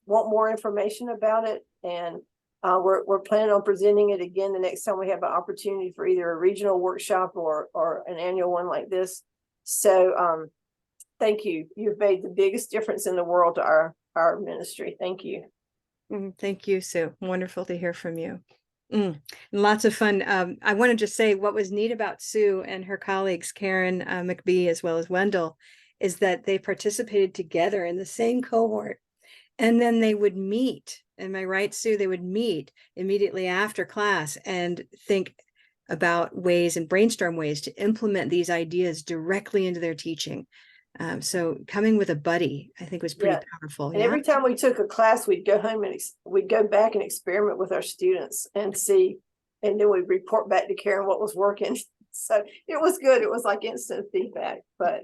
want more information about it, and we're planning on presenting it again the next time we have an opportunity for either a regional workshop or an annual one like this. So thank you. You've made the biggest difference in the world to our ministry. Thank you. Thank you, Sue. Wonderful to hear from you. Lots of fun. I want to just say what was neat about Sue and her colleagues, Karen McBee, as well as Wendell, is that they participated together in the same cohort, and then they would meet. Am I right, Sue? They would meet immediately after class and think about ways and brainstorm ways to implement these ideas directly into their teaching. So coming with a buddy, I think, was pretty powerful. And every time we took a class, we'd go home and we'd go back and experiment with our students and see, and then we'd report back to Karen what was working. So it was good. It was like instant feedback, but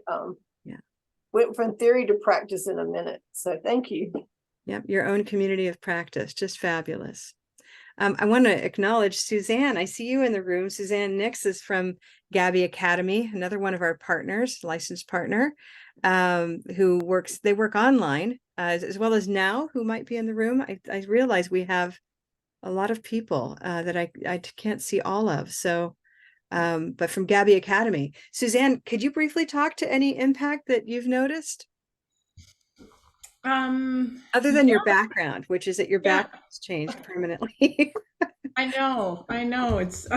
went from theory to practice in a minute. So thank you. Yep, your own community of practice, just fabulous. I want to acknowledge Suzanne. I see you in the room. Suzanne Nix is from Gabby Academy, another one of our partners, licensed partner, who work online, as well as now who might be in the room. I realize we have a lot of people that I can't see all of. So, but from Gabby Academy. Suzanne, could you briefly talk to any impact that you've noticed? Other than your yeah, background, which is that your yeah. background's changed permanently. I know. It's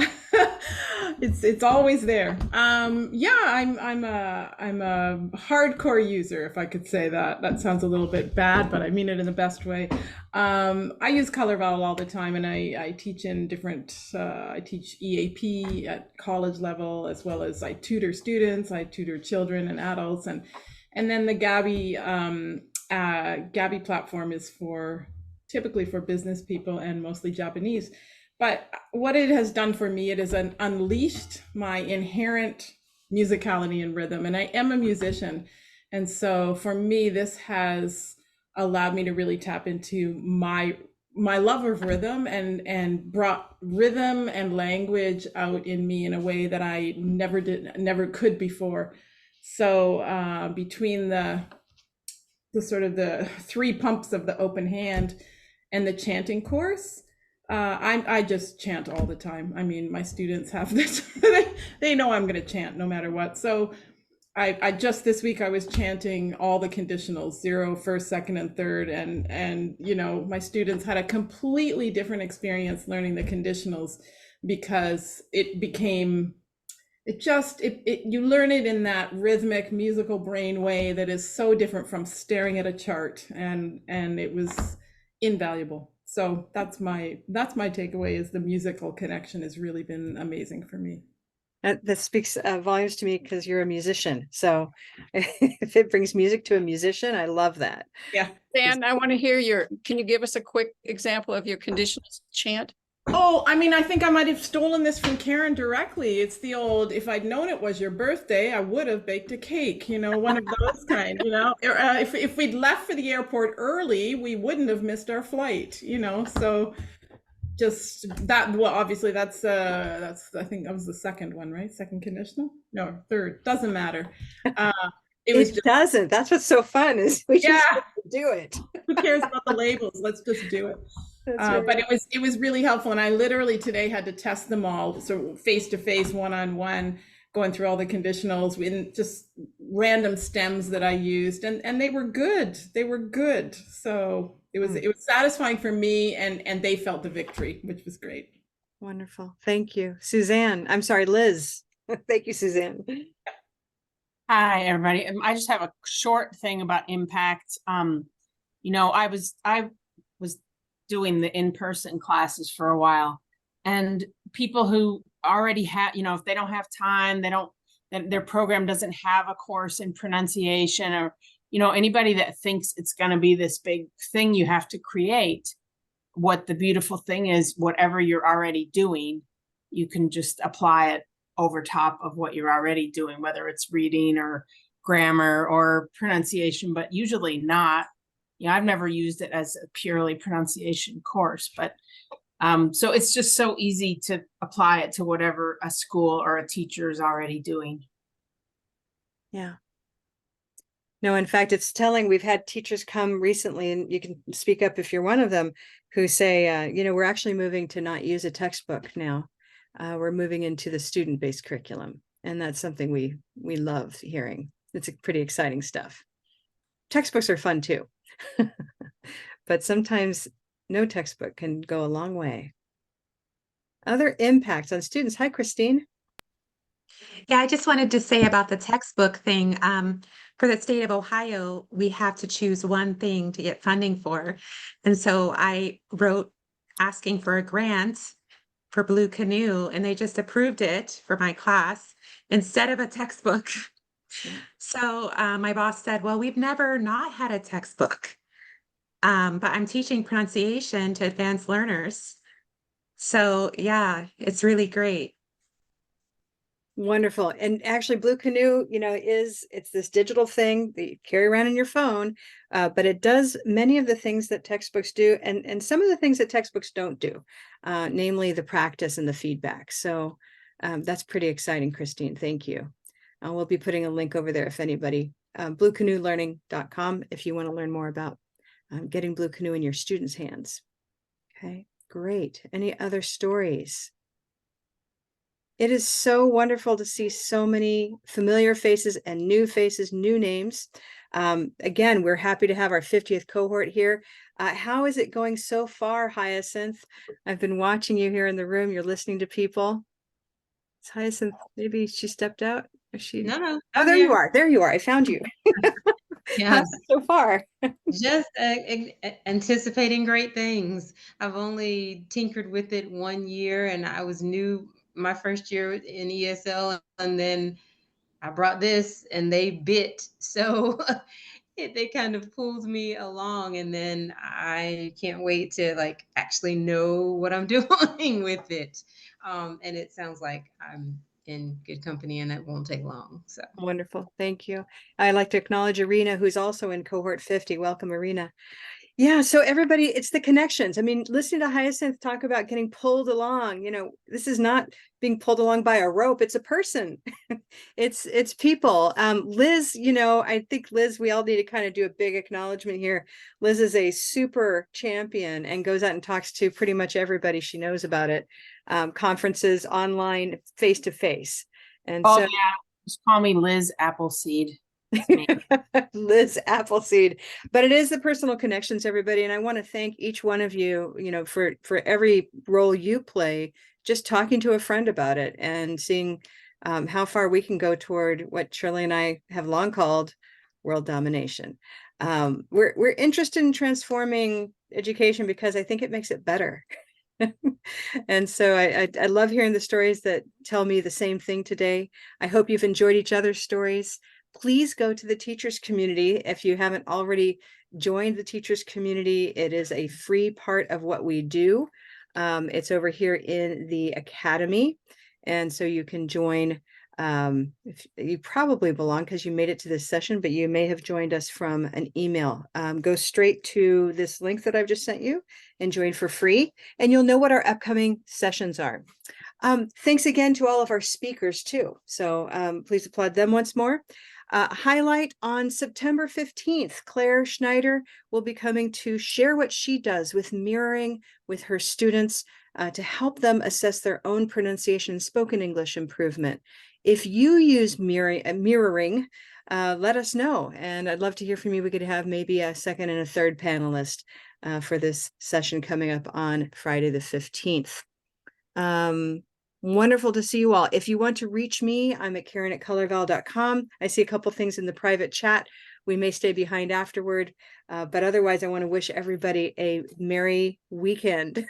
it's always there. Yeah, I'm a hardcore user, if I could say that. That sounds a little bit bad, but I mean it in the best way. I use Color Vowel all the time, and I teach in different. I teach EAP at college level, as well as I tutor students. I tutor children and adults, and then the Gabby platform is typically for business people and mostly Japanese. But what it has done for me, it has unleashed my inherent musicality and rhythm. And I am a musician. And so for me, this has allowed me to really tap into my love of rhythm and brought rhythm and language out in me in a way that I never could before. So between the sort of the 3 pumps of the open hand and the chanting course, I just chant all the time. I mean, my students have this, they know I'm going to chant no matter what. So I just this week I was chanting all the conditionals, 0, 1st, 2nd, and 3rd. And you know, my students had a completely different experience learning the conditionals, because it became, you learn it in that rhythmic musical brain way that is so different from staring at a chart, and it was invaluable. So that's my takeaway, is the musical connection has really been amazing for me. That speaks volumes to me, because you're a musician. So if it brings music to a musician, I love that. Yeah. Dan, I want to hear can you give us a quick example of your conditional chant? Oh, I mean, I think I might have stolen this from Karen directly. It's the old, if I'd known it was your birthday, I would have baked a cake, you know, one of those kind, you know. If we'd left for the airport early, we wouldn't have missed our flight, you know. So just that, well, obviously that's I think that was the second one, right? Second conditional? No, 3rd, doesn't matter. It doesn't. That's what's so fun, is we just do it. Who cares about the labels? Let's just do it. Right. But it was really helpful, and I literally today had to test them all, so face to face, one-on-one, going through all the conditionals in just random stems that I used, and they were good. They were good. So it was satisfying for me, and they felt the victory, which was great. Wonderful. Thank you, Suzanne. I'm sorry, Liz. Thank you, Suzanne. Hi, everybody. I just have a short thing about impact. You know, I was doing the in-person classes for a while, and people who already have, you know, if they don't have time, their program doesn't have a course in pronunciation, or, you know, anybody that thinks it's going to be this big thing you have to create. What the beautiful thing is, whatever you're already doing, you can just apply it over top of what you're already doing, whether it's reading or grammar or pronunciation, but usually not. You know, I've never used it as a purely pronunciation course, but so it's just so easy to apply it to whatever a school or a teacher is already doing. Yeah. No, in fact, it's telling. We've had teachers come recently, and you can speak up if you're one of them, who say, you know, we're actually moving to not use a textbook now. We're moving into the student-based curriculum. And that's something we love hearing. It's pretty exciting stuff. Textbooks are fun too. But sometimes no textbook can go a long way. Other impacts on students. Hi, Christine. Yeah, I just wanted to say about the textbook thing. For the state of Ohio, we have to choose one thing to get funding for. And so I wrote asking for a grant for Blue Canoe, and they just approved it for my class instead of a textbook. So my boss said, well, we've never not had a textbook, but I'm teaching pronunciation to advanced learners. So yeah, it's really great. Wonderful. And actually Blue Canoe, you know, it's this digital thing that you carry around in your phone, but it does many of the things that textbooks do, and some of the things that textbooks don't do, namely the practice and the feedback. So that's pretty exciting, Christine. Thank you. We'll be putting a link over there if anybody, bluecanoelearning.com, if you want to learn more about getting Blue Canoe in your students' hands. Okay, great. Any other stories? It is so wonderful to see so many familiar faces and new faces, new names. Again, we're happy to have our 50th cohort here. How is it going so far, Hyacinth? I've been watching you here in the room. You're listening to people. Is Hyacinth, maybe she stepped out? Is she? No, Oh, there you are. There you are. I found you. yeah, so far. just anticipating great things. I've only tinkered with it 1 year, and I was new my first year in ESL, and then I brought this and they bit. So they kind of pulled me along, and then I can't wait to like actually know what I'm doing with it. And it sounds like I'm in good company and it won't take long. So Wonderful. Thank you. I'd like to acknowledge Irina, who's also in cohort 50. Welcome, Irina. Yeah, so everybody, it's the connections. I mean, listening to Hyacinth talk about getting pulled along, this is not being pulled along by a rope. It's a person. It's people. Liz, I think Liz, we all need to kind of do a big acknowledgement here. Liz is a super champion and goes out and talks to pretty much everybody she knows about it. Conferences, online, face to face. And Oh so, yeah, just call me Liz Appleseed. Liz Appleseed, but it is the personal connections, everybody. And I want to thank each one of you, for every role you play, just talking to a friend about it and seeing how far we can go toward what Shirley and I have long called world domination. We're interested in transforming education because I think it makes it better. And so I love hearing the stories that tell me the same thing today. I hope you've enjoyed each other's stories. Please go to the teachers community if you haven't already joined the teachers community. It is a free part of what we do. It's over here in the academy. And so you can join. If you probably belong because you made it to this session, but you may have joined us from an email. Go straight to this link that I've just sent you and join for free, and you'll know what our upcoming sessions are. Thanks again to all of our speakers too. So please applaud them once more. Highlight on September 15th, Claire Schneider will be coming to share what she does with mirroring with her students to help them assess their own pronunciation and spoken English improvement. If you use mirroring, let us know. And I'd love to hear from you. We could have maybe a second and a third panelist for this session coming up on Friday the 15th. Wonderful to see you all. If you want to reach me, I'm at Karen@colorvowel.com. I see a couple things in the private chat. We may stay behind afterward, but otherwise I want to wish everybody a Merry weekend.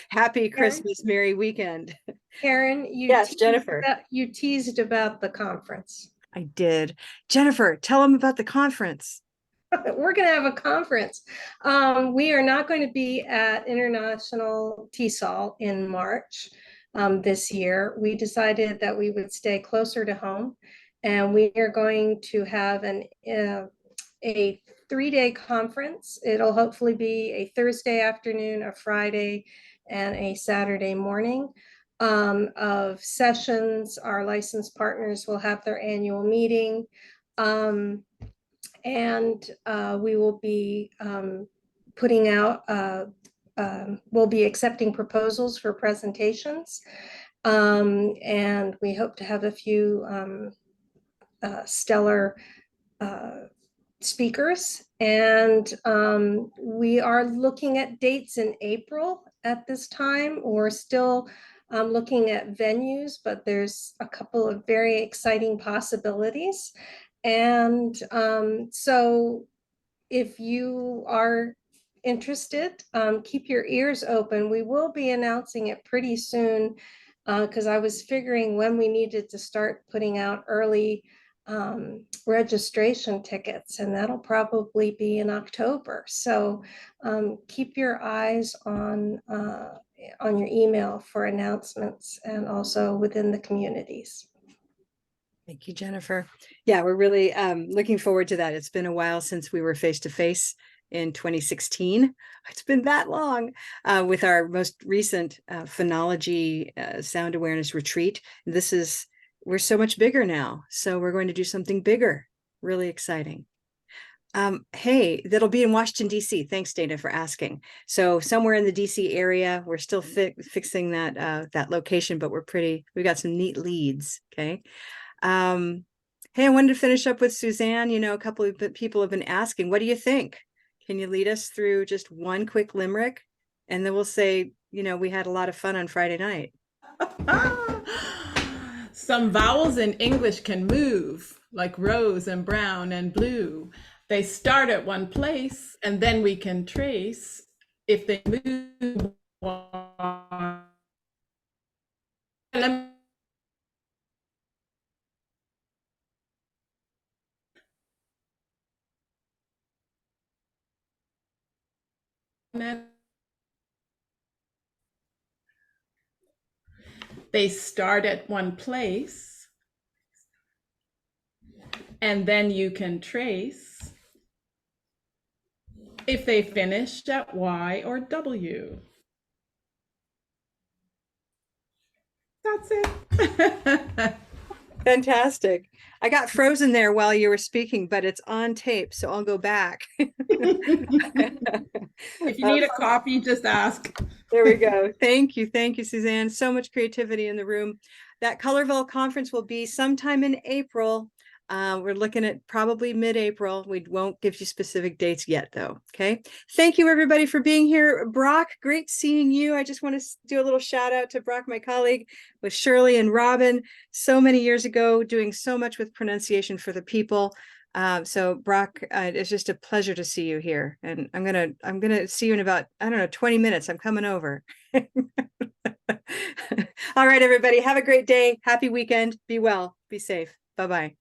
Happy Christmas, Merry weekend. Karen, yes, Jennifer. You teased about the conference. I did. Jennifer, tell them about the conference. We're going to have a conference. We are not going to be at International TESOL in March this year. We decided that we would stay closer to home, and we are going to have a 3-day conference. It'll hopefully be a Thursday afternoon, a Friday, and a Saturday morning of sessions. Our licensed partners will have their annual meeting. And we will be putting out, we'll be accepting proposals for presentations. And we hope to have a few stellar speakers. And we are looking at dates in April at this time. We're still looking at venues, but there's a couple of very exciting possibilities. And so if you are interested, keep your ears open. We will be announcing it pretty soon because I was figuring when we needed to start putting out early registration tickets, and that'll probably be in October. So keep your eyes on your email for announcements and also within the communities. Thank you, Jennifer. Yeah, we're really looking forward to that. It's been a while since we were face-to-face in 2016. It's been that long with our most recent phonology sound awareness retreat. We're so much bigger now. So we're going to do something bigger, really exciting. Hey, that'll be in Washington, D.C. Thanks, Dana, for asking. So somewhere in the D.C. area, we're still fixing that location, but we've got some neat leads. Okay. Hey, I wanted to finish up with Suzanne. You know, a couple of people have been asking, what do you think? Can you lead us through just one quick limerick? And then we'll say, you know, we had a lot of fun on Friday night. Some vowels in English can move, like rose and brown and blue. They start at one place, and then we can trace if they move. They start at one place, and then you can trace if they finished at Y or W. That's it. Fantastic. I got frozen there while you were speaking, but it's on tape, so I'll go back. If you need a copy, just ask. There we go. Thank you. Thank you, Suzanne. So much creativity in the room. That Color Vowel conference will be sometime in April. We're looking at probably mid-April. We won't give you specific dates yet, though. Okay. Thank you, everybody, for being here. Brock, great seeing you. I just want to do a little shout out to Brock, my colleague, with Shirley and Robin so many years ago, doing so much with pronunciation for the people. So Brock, it's just a pleasure to see you here. And I'm gonna see you in about, I don't know, 20 minutes. I'm coming over. All right, everybody. Have a great day. Happy weekend. Be well. Be safe. Bye-bye.